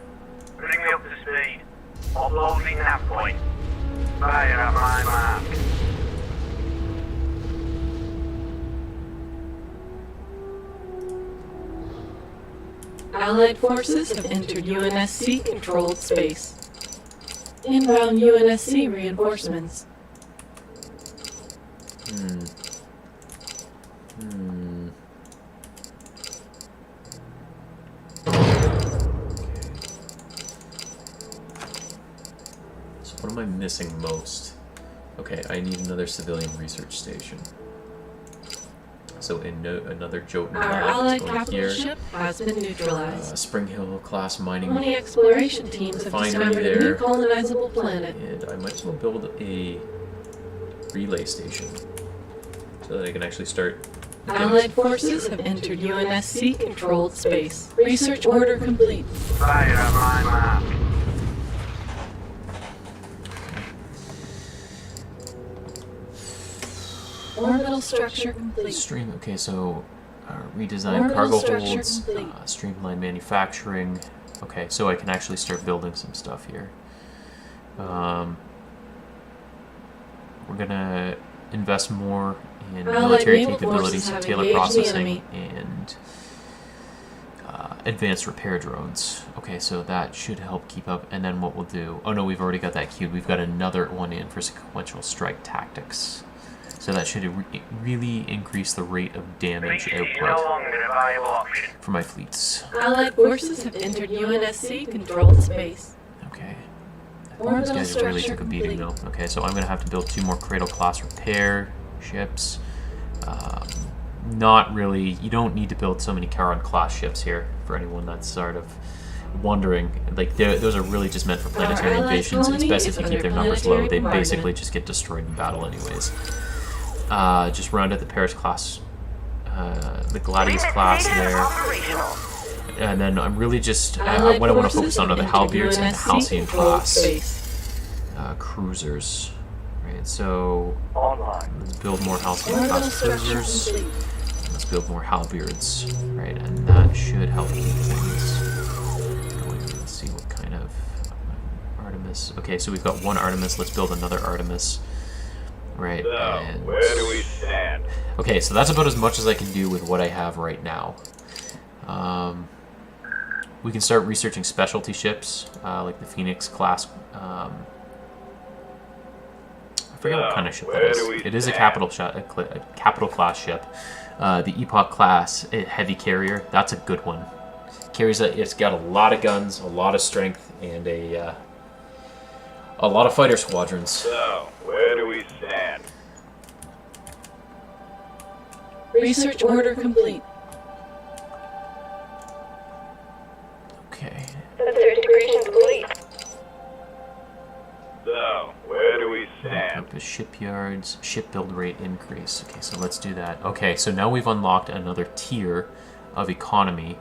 Bring me up to speed. Uploading nav point. Fire at my mark. Allied forces have entered UNSC controlled space. Inbound UNSC reinforcements. So what am I missing most? Okay, I need another civilian research station. So another Jotun Our lab allied is going capital here. ship has been neutralized. Spring Hill class mining, Many exploration teams have Refinery discovered a there. new colonizable planet. and I might as well build a relay station so that I can actually start. Allied forces have entered UNSC controlled space. Research order complete. Fire at my mark. Orbital structure complete. Stream. Okay, so redesign Orbital cargo structure holds, complete. streamline manufacturing. Okay, so I can actually start building some stuff here. We're gonna invest more in Allied military naval capabilities, forces have Taylor engaged the processing, enemy. and advanced repair drones. Okay, so that should help keep up. And then what we'll do? Oh no, we've already got that queued. We've got another one in for sequential strike tactics. So that should really increase the rate of damage Fleet is no output longer a viable option. for my fleets. Allied forces have entered UNSC controlled space. Okay. I think Orbital these guys really structure took a beating though. complete. Okay, so I'm going to have to build 2 more Cradle class repair ships. Not really. You don't need to build so many Charon class ships here for anyone that's sort of wondering. Like, those are really just meant for planetary allied invasions. It's colony best is if you keep under their numbers low. planetary They bombardment. basically just get destroyed in battle anyways. Just round out the Paris class, the Gladius class there. Operational. And then I'm really just, Allied what I want to forces focus on are the have entered Halberds and the UNSC Halcyon controlled class space. cruisers. Right, so Online. let's build more Halcyon Orbital class structure cruisers. complete. Let's build more Halberds. Right, and that should help keep things going. Let's see what kind of Artemis. Okay, so we've got 1 Artemis. Let's build another Artemis. Right, So, and where do we stand? okay, so that's about as much as I can do with what I have right now. We can start researching specialty ships, like the Phoenix class. I forget what kind of ship that Where is. do we It is a stand? capital class ship. The Epoch class heavy carrier. That's a good one. It's got a lot of guns, a lot of strength, and a lot of fighter squadrons. So, where do we stand? Research order complete. Okay. Sensor integration complete. So, where do we stand? Purpose shipyards, ship build rate increase. Okay, so let's do that. Okay, so now we've unlocked another tier of economy.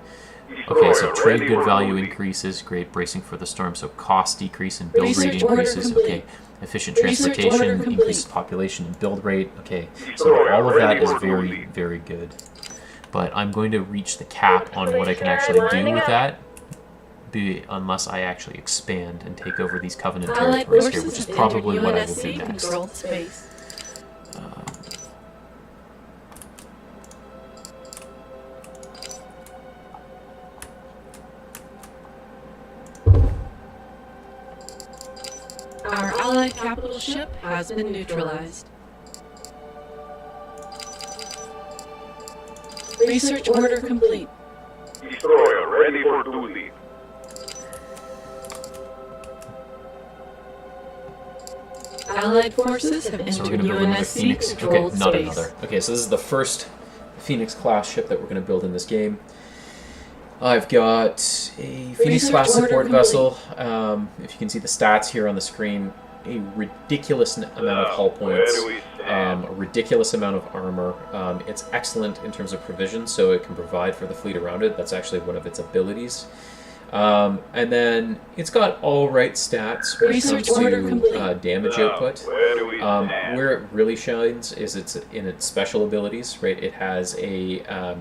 Okay, so Destroyer trade ready good for value duty. increases, great bracing for the storm. So cost decrease and build Research rate order increases. complete. Okay, efficient Research order transportation complete. increases population and build rate. Okay, so Destroyer all of that ready is for very, duty. very good. But I'm going to reach the cap on what I can actually do with that, unless I actually expand and take over these Covenant Allied territories here, forces which is have entered probably what I will do UNSC next. controlled space. Our allied capital ship has been neutralized. Research order complete. Destroyer ready for duty. Allied forces have So we're entered going to build another UNSC Phoenix. Okay, controlled not space. another. Okay, so this is the first Phoenix class ship that we're going to build in this game. I've got a Phoenix class Research support order vessel. If you can see the stats here on the screen, a ridiculous amount of hull Where points, do we stand? a ridiculous amount of armor. It's excellent in terms of provision, so it can provide for the fleet around it. That's actually one of its abilities. And then it's got all right stats when it Research comes order to complete. damage So, output. where do we stand? Where it really shines is it's in its special abilities, right? It has a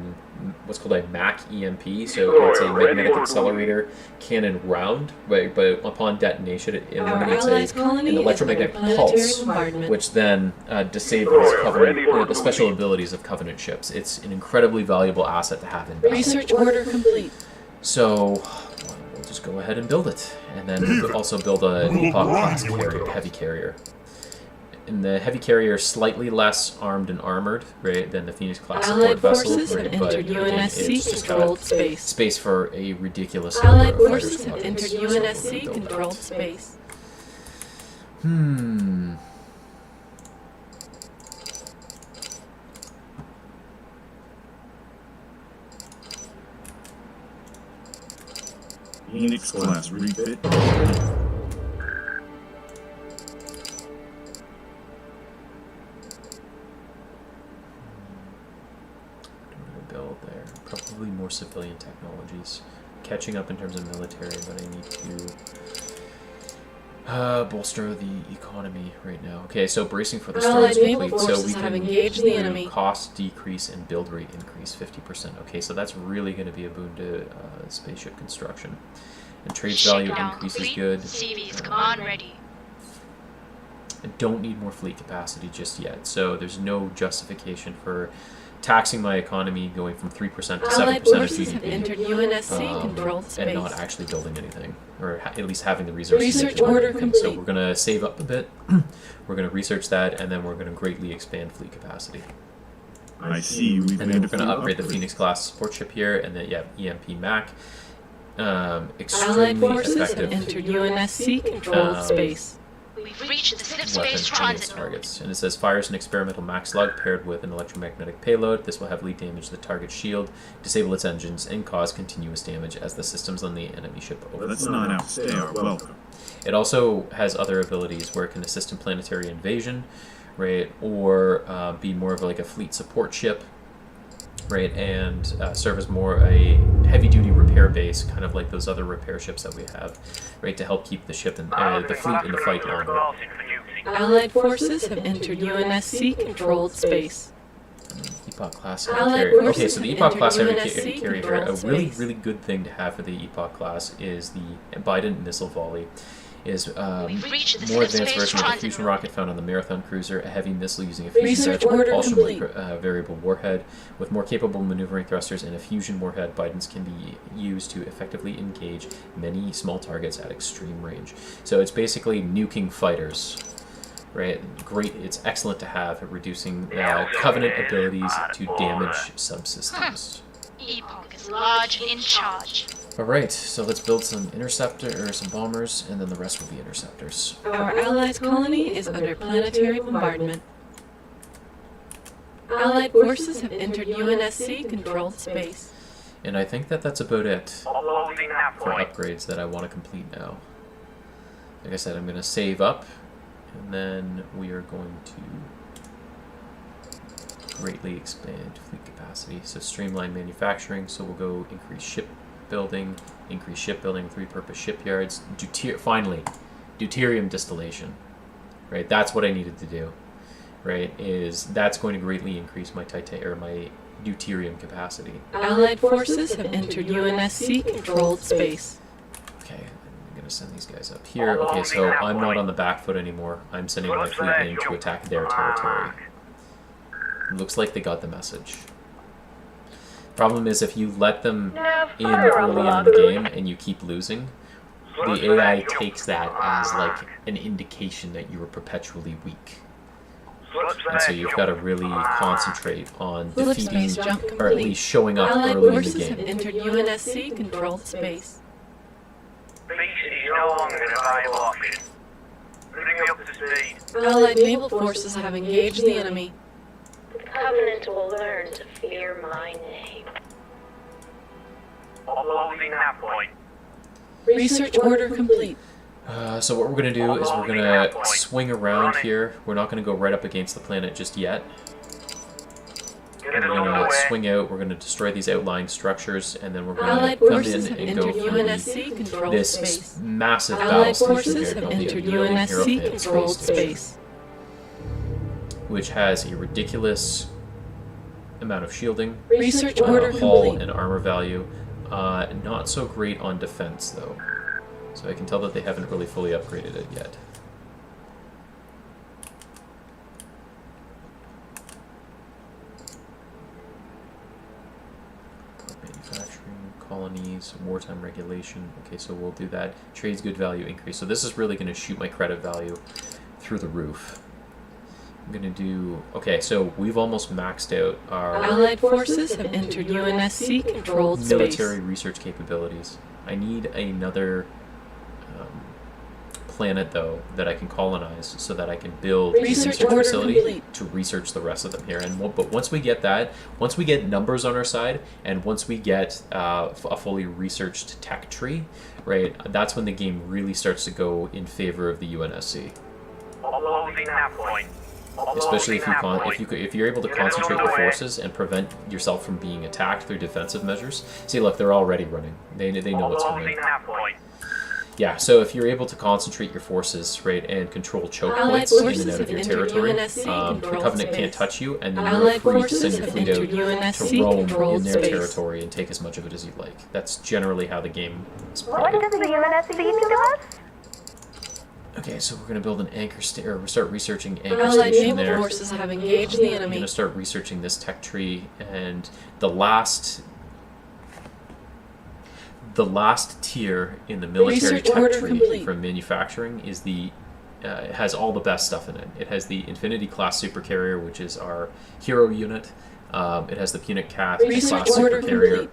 what's called a MAC EMP, so it's a magnetic accelerator cannon round, right? But upon detonation, it Our eliminates allies' colony an is electromagnetic under planetary pulse, bombardment. which then disables Destroyer Covenant, ready for the special duty. abilities of Covenant ships. It's an incredibly valuable asset to have in battle. Research order complete. So we'll just go ahead and build it, and then we'll also build an Epoch class carrier, heavy carrier. And the heavy carrier is slightly less armed and armored, right, than the Phoenix class support Allied vessel, forces have right, but entered again, UNSC it's just got controlled space. space for a ridiculous Allied number of fighter forces have squadrons, entered so we'll UNSC build that. controlled space. Phoenix class refit. Build there. Probably more civilian technologies. Catching up in terms of military, but I need to bolster the economy right now. Okay, so bracing for the storm Allied is naval complete. So forces we have can engaged the do enemy. cost decrease and build rate increase 50%. Okay, so that's really going to be a boon to spaceship construction. And trade value Shakedown increase is complete. good. CV's command ready. I don't need more fleet capacity just yet, so there's no justification for taxing my economy going from 3% to 7% Allied of forces have GDP. entered UNSC controlled And space. not actually building anything, or at least having the resources. to Research build order anything. So complete. we're going to save up a bit. We're going to research that, and then we're going to greatly expand fleet capacity. I see we've And made then a we're going to few upgrade the upgrades. Phoenix class support ship here, and then EMP MAC. Allied Extremely forces have effective entered UNSC controlled space. We've reached the slip weapon space target transit node. targets. And it says fires an experimental MAC slug paired with an electromagnetic payload. This will heavily damage the target's shield, disable its engines, and cause continuous damage as the systems on the enemy ship Let's overflow. not outstay our welcome. It also has other abilities where it can assist in planetary invasion, right, or be more of like a fleet support ship, right, and serve as more a heavy-duty repair base, kind of like those other repair ships that we have, right, to help keep the ship and the fleet in the fight longer. Allied forces have entered UNSC controlled space. Epoch class Allied carrier. forces Okay, so the have Epoch class entered carrier UNSC here, a controlled really, space. really good thing to have for the Epoch class is the Biden missile volley. Is We've reached the more slip advanced space version of the transit fusion node. rocket found on the Marathon cruiser, a heavy missile using a fusion Research jet order propulsion complete. with variable warhead. With more capable maneuvering thrusters and a fusion warhead, Biden's can be used to effectively engage many small targets at extreme range. So it's basically nuking fighters. Right, great. It's excellent to have at reducing Covenant abilities to damage subsystems. Epoch is large and in charge. All right, so let's build some interceptor or some bombers, and then the rest will be interceptors. Our allies' colony is under planetary bombardment. Allied forces have entered UNSC controlled space. And I think that that's about it Uploading that for point. upgrades that I want to complete now. Like I said, I'm going to save up, and then we are going to greatly expand fleet capacity. So streamline manufacturing, so we'll go increase shipbuilding with repurposed shipyards. Finally, deuterium distillation. Right, that's what I needed to do. Right, that's going to greatly increase my my deuterium capacity. Allied forces have entered UNSC controlled space. Okay, I'm gonna send these guys up here. Okay, so I'm not on the back foot anymore. I'm sending my fleet in to attack their territory. Looks like they got the message. Problem is, if you let them in early in the game and you keep losing, the AI takes that as like an indication that you were perpetually weak. And so you've got to really concentrate on Slip defeating, space jump or at complete. least showing up Allied early in the forces have game. entered UNSC controlled space. Beast is no longer a viable option. Bring me up to speed. Allied naval forces have engaged the enemy. The Covenant will learn to fear my name. Uploading that point. Research order complete. So what we're going to do is we're going to swing around here. We're not going to go right up against the planet just yet. Get We're us going to underway. swing out, we're going to destroy these outlying structures, and then we're going Allied to come forces in have and go entered through UNSC controlled this space. massive battle Allied station forces here have called the entered Neo UNSC Hierophant controlled Space Station, space. which has a ridiculous amount of shielding, Research order hull complete. and armor value. Not so great on defense, though. So I can tell that they haven't really fully upgraded it yet. Manufacturing, colonies, wartime regulation. Okay, so we'll do that. Trades good value increase. So this is really going to shoot my credit value through the roof. I'm going to do... Okay, so we've almost maxed out our Allied forces have entered UNSC controlled space. military research capabilities. I need another planet, though, that I can colonize so that I can build a Research research order facility complete. to research the rest of them here. But once we get that, once we get numbers on our side, and once we get a fully researched tech tree, right, that's when the game really starts to go in favor of the UNSC. Uploading that point. Especially if Uploading that point. if you're able to concentrate your forces and prevent yourself from being attacked through defensive measures. See, look, they're already running. They know what's coming. Uploading that point. Yeah, so if you're able to concentrate your forces, right, and control choke Allied points in forces and out of have your entered territory, UNSC the controlled Covenant can't space. touch you, and then you're Allied free to forces send your have fleet out entered UNSC to roam in controlled their space. territory and take as much of it as you like. That's generally how the game is What played. does the UNSC mean to us? Okay, so we're going to build an anchor station, or start researching anchor Allied station naval there. forces have engaged the I'm enemy. going to start researching this tech tree, and the last tier in the military Research tech order tree complete. from manufacturing is the it has all the best stuff in it. It has the Infinity class supercarrier, which is our hero unit. It has the Punic Cat Research class order supercarrier,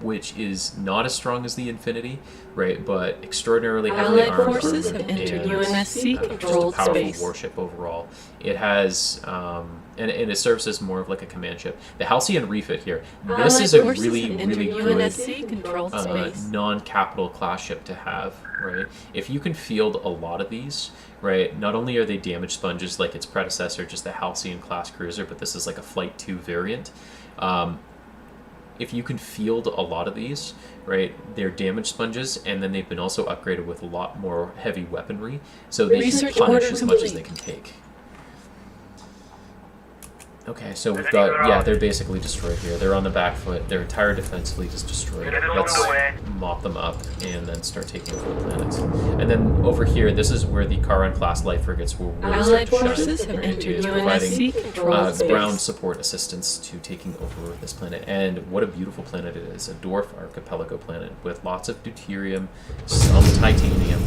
which is not as strong as the Infinity, right? But extraordinarily heavily Allied armed, forces armored, have entered and, UNSC just a controlled powerful space. warship overall. It has and it serves as more of like a command ship. The Halcyon Refit here. This Allied is a forces really, have entered really good UNSC controlled space. non-capital class ship to have, right? If you can field a lot of these, right, not only are they damage sponges like its predecessor, just the Halcyon class cruiser, but this is like a Flight 2 variant. If you can field a lot of these, right, they're damage sponges, and then they've been also upgraded with a lot more heavy weaponry, so they Research can punish order as much as they complete. can take. Okay, so we've got, yeah, they're basically destroyed here. They're on the back foot. Their entire defense fleet is destroyed. Let's mop them up and then start taking over the planet. And then over here, this is where the Charon-class light frigates will really start Allied to shine. forces have right? entered It is UNSC controlled space. ground support assistance to taking over this planet. And what a beautiful planet it is. A dwarf archipelago planet with lots of deuterium, some titanium,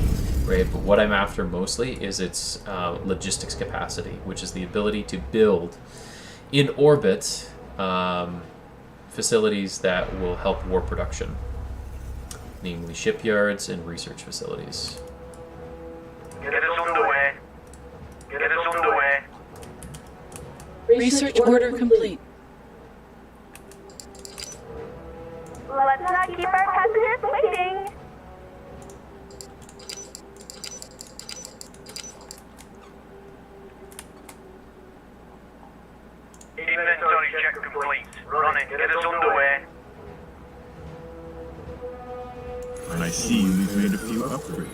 right? But what I'm after mostly is its logistics capacity, which is the ability to build in orbit facilities that will help war production, namely shipyards and research facilities. Get us underway. Get us underway. Research order complete. Let's not keep our passengers waiting. Inventory check complete. Running. Get us underway. I see we've made a few upgrades.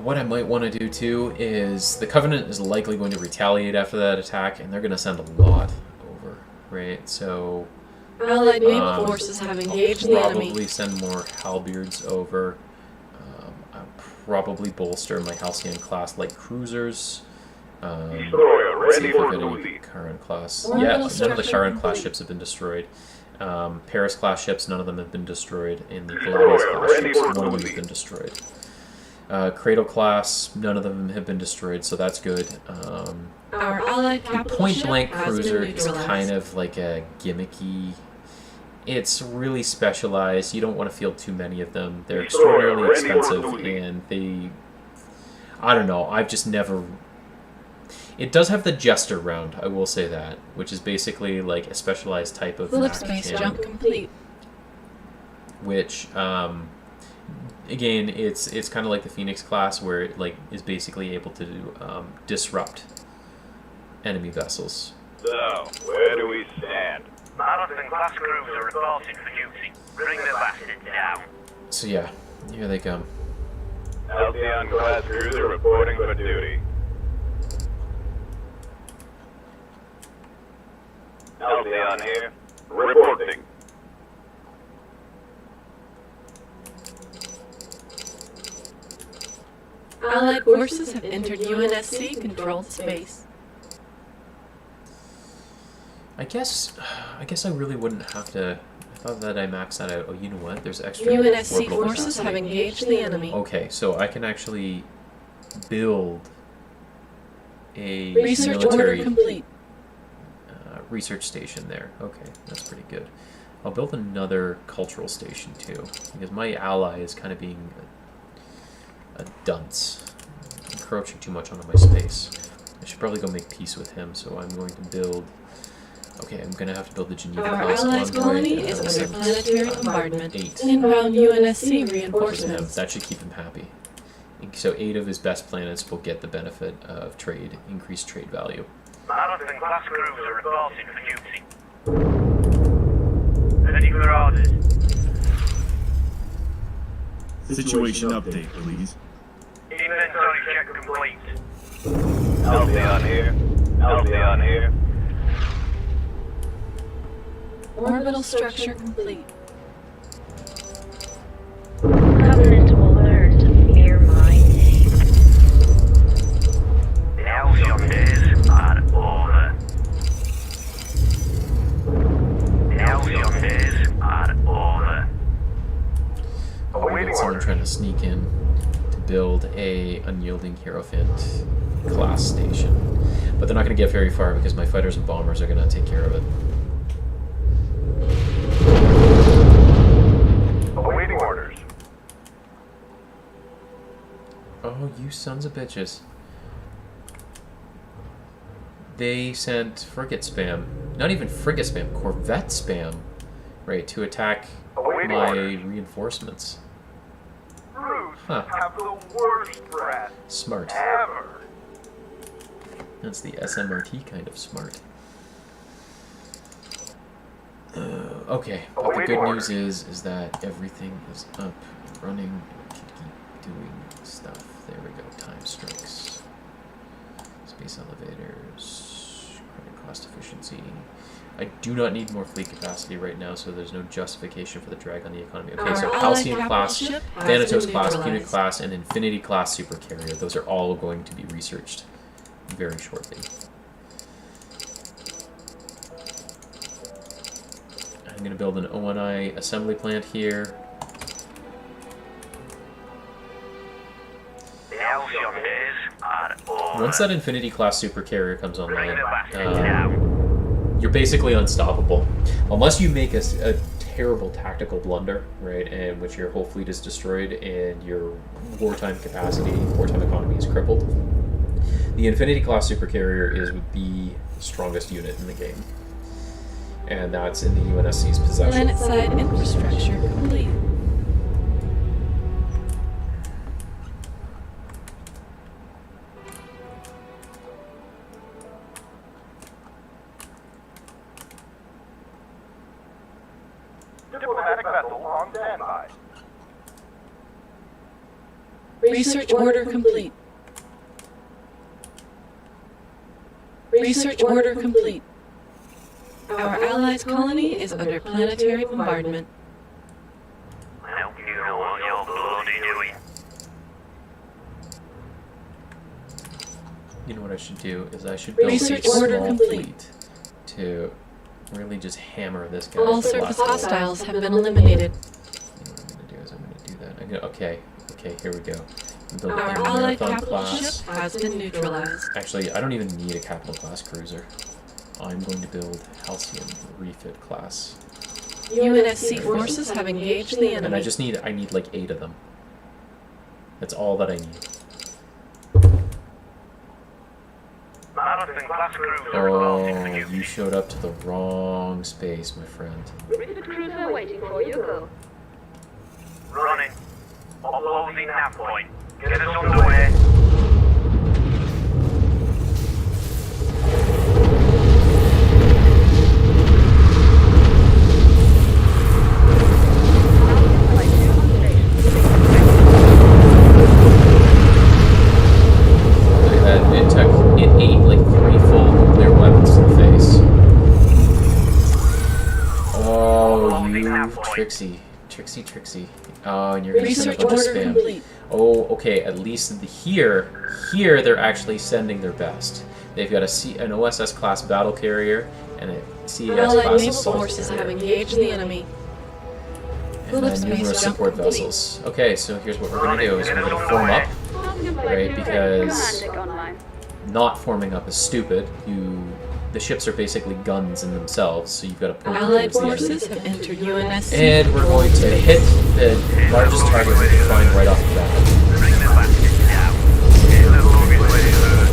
What I might want to do too is the Covenant is likely going to retaliate after that attack, and they're going to send a lot over, right? So Allied naval forces have engaged the I'll enemy. probably send more halberds over. I'll probably bolster my Halcyon class light cruisers. Destroyer Let's see ready if I've for got any duty. current class. Orbital Yeah, none of the structure current class complete. ships have been destroyed. Paris class ships, none of them have been destroyed. And the Destroyer Gladius class ready ships, for one of them duty. has been destroyed. Cradle class, none of them have been destroyed, so that's good. Our allied The capital point ship blank has cruiser been is neutralized. kind of like a gimmicky. It's really specialized. You don't want to field too many of them. They're Destroyer extraordinarily ready for expensive, duty. and they I don't know. I've just never. It does have the Jester round, I will say that, which is basically like a specialized type of Flip Mac space cannon, jump complete. which again, it's kind of like the Phoenix class, where it like is basically able to disrupt enemy vessels. So, where do we stand? Marathon class cruiser reporting for duty. Bring the bastards down. So yeah, here they come. Halcyon class cruiser reporting for duty. Halcyon here. Reporting. Allied forces have entered UNSC controlled space. I guess I really wouldn't have to. I thought that I maxed that out. Oh, you know what? There's extra. UNSC orbital forces capacity. have engaged the enemy. Okay, so I can actually build a Research order military complete. research station there. Okay, that's pretty good. I'll build another cultural station too, because my ally is kind of being a dunce, encroaching too much onto my space. I should probably go make peace with him, so I'm going to build. Okay, I'm gonna have to build the Geneva Our class allies' envoy, colony and is I'll under send, planetary bombardment. 8 Inbound UNSC to him. reinforcements. That should keep him happy. So 8 of his best planets will get the benefit of trade, increased trade value. Marathon class cruiser reporting for duty. Ready for orders. Situation update, please. Inventory check complete. Halcyon here. Halcyon here. Orbital structure complete. Covenant will learn to fear my name. The Halcyon days are over. The Halcyon days are over. I got someone trying to sneak in to build a unyielding Hierophant class station, but they're not going to get very far because my fighters and bombers are going to take care of it. Awaiting orders. Oh, you sons of bitches! They sent frigate spam, not even frigate spam, Corvette spam, right, to attack Awaiting my orders. reinforcements. Crews Huh. have the worst breath Smart. ever. That's the SMRT kind of smart. Okay, but the Awaiting good orders. news is that everything is up and running and we can keep doing stuff. There we go, time strikes. Space elevators, credit cost efficiency. I do not need more fleet capacity right now, so there's no justification for the drag on the economy. Okay, Our so allied Halcyon capital class, ship has Thanatos been class, Unit neutralized. class, and Infinity class supercarrier. Those are all going to be researched very shortly. I'm going to build an ONI assembly plant here. The Halcyon days are over. Once that Infinity class supercarrier comes Bring online, the bastards down. you're basically unstoppable. Unless you make a terrible tactical blunder, right, in which your whole fleet is destroyed and your wartime capacity, wartime economy is crippled. The Infinity class supercarrier is the strongest unit in the game. And that's in the UNSC's possession. Planet-side infrastructure complete. Diplomatic vessel on standby. Research order complete. Research order complete. Our allies' colony is under planetary bombardment. I hope you know what you're bloody doing. You know what I should do is I should build Research a order small complete. fleet to really just hammer this guy. All with the surface blast bolt. hostiles have been eliminated. You know what I'm gonna do is I'm gonna do that. I'm gonna, okay, here we go. I'm building Our a allied marathon capital class. ship has been neutralized. Actually, I don't even need a capital class cruiser. I'm going to build Halcyon refit class, UNSC forces have engaged the and enemy. I need like 8 of them. That's all that I need. Jonathan-class cruiser reporting for Oh, duty. you showed up to the wrong space, my friend. Richard Cruiser waiting for you. Go. Running. Uploading nav point. Get us underway. Look at that. It ate like 3 full nuclear weapons to the face. Oh, you Trixie. Trixie. Oh, and you're gonna send a Research bunch of order spam. complete. Oh, okay. At least here they're actually sending their best. They've got an OSS class battle carrier and a CES Allied class naval assault forces have carrier. engaged the enemy. And then Phillips numerous base jump support complete. vessels. Okay, so here's what we're gonna do: is we're gonna form up. Right, because not forming up is stupid. The ships are basically guns in themselves, so you've got to point Allied towards the forces enemy. have entered UNSC. And we're going to hit the largest target we can find right off the bat. Bring the bastards down. Get the luggage ready, sir.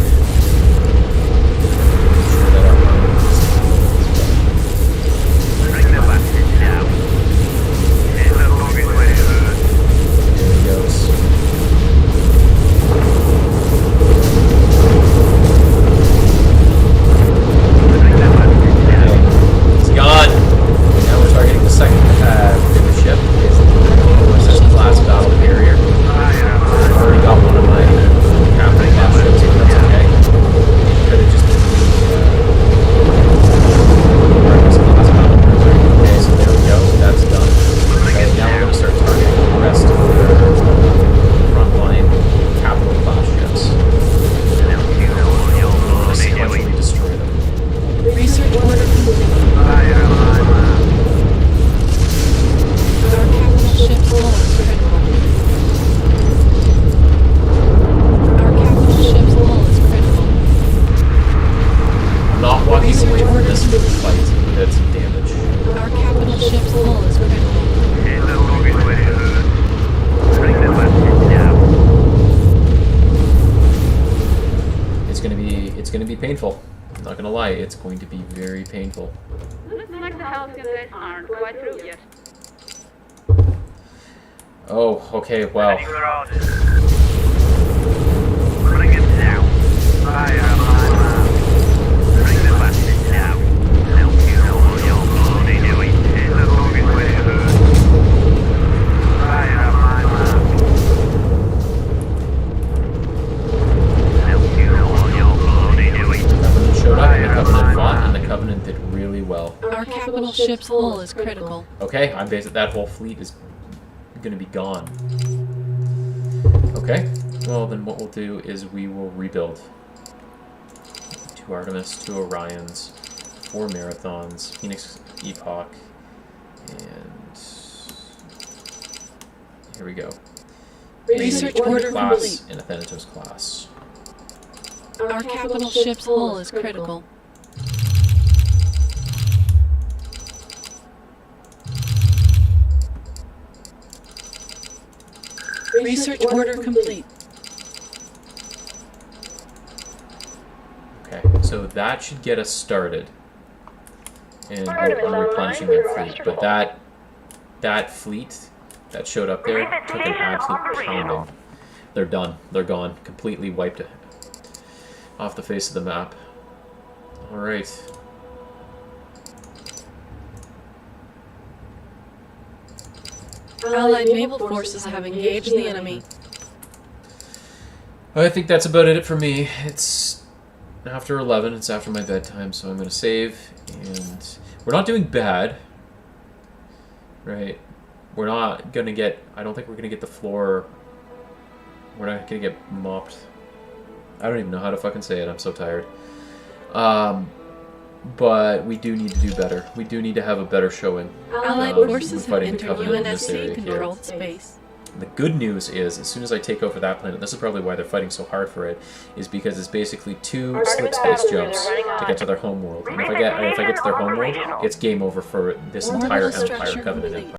Sure that our armor Bring the bastards down. Get the luggage ready, sir. is- There he goes. Bring the bastards down. Okay, he's gone. Now we're targeting the second biggest ship. It's the OSS class battle carrier. I've already got one of my captain class ships, but that's okay. Could have just been the OSS class battle cruiser. Okay, so there we go. That's done. Okay, now we're going to start targeting the rest of the frontline capital class ships. Sequentially destroy them. Research order complete. Our capital ship's hull is critical. Our capital ship's hull is critical. I'm not walking away from this fight without some damage. Our capital ship's hull is critical. Get the luggage ready, sir. Bring the bastards down. It's gonna be painful. I'm not gonna lie, it's going to be very painful. Looks like the Halcyon guys aren't quite through yet. Oh, okay, wow. Ready for orders. Bring it down. Fire my man. Bring the bastards down. Help you know what you're bloody doing. Get the luggage ready, sir. Fire my man. Help you know what you're bloody doing. The Covenant showed up, and the Covenant fought, and the Covenant did really well. Our capital ship's hull is critical. Okay, I'm based that whole fleet is gonna be gone. Okay, well then what we'll do is we will rebuild. 2 Artemis, 2 Orions, 4 Marathons, Phoenix Epoch, and here we go. Research A order class complete. and a Thanatos class. Our capital ship's hull is critical. Research order complete. Okay, so that should get us started. And I'm replenishing that fleet. But that fleet that showed up there took an absolute pounding. They're done. They're gone. Completely wiped off the face of the map. Alright. Allied naval forces have engaged the enemy. I think that's about it for me. It's after 11. It's after my bedtime, so I'm going to save. And we're not doing bad. Right? We're not going to get... I don't think we're going to get the floor... We're not going to get mopped. I don't even know how to fucking say it. I'm so tired. But we do need to do better. We do need to have a better showing. Allied we're forces have fighting the entered Covenant in this area UNSC here. controlled space. The good news is, as soon as I take over that planet, this is probably why they're fighting so hard for it, is because it's basically 2 slip space jumps to get to their home world. And if I get to their home world, it's game over for this entire Orbital Empire structure Covenant complete. Empire.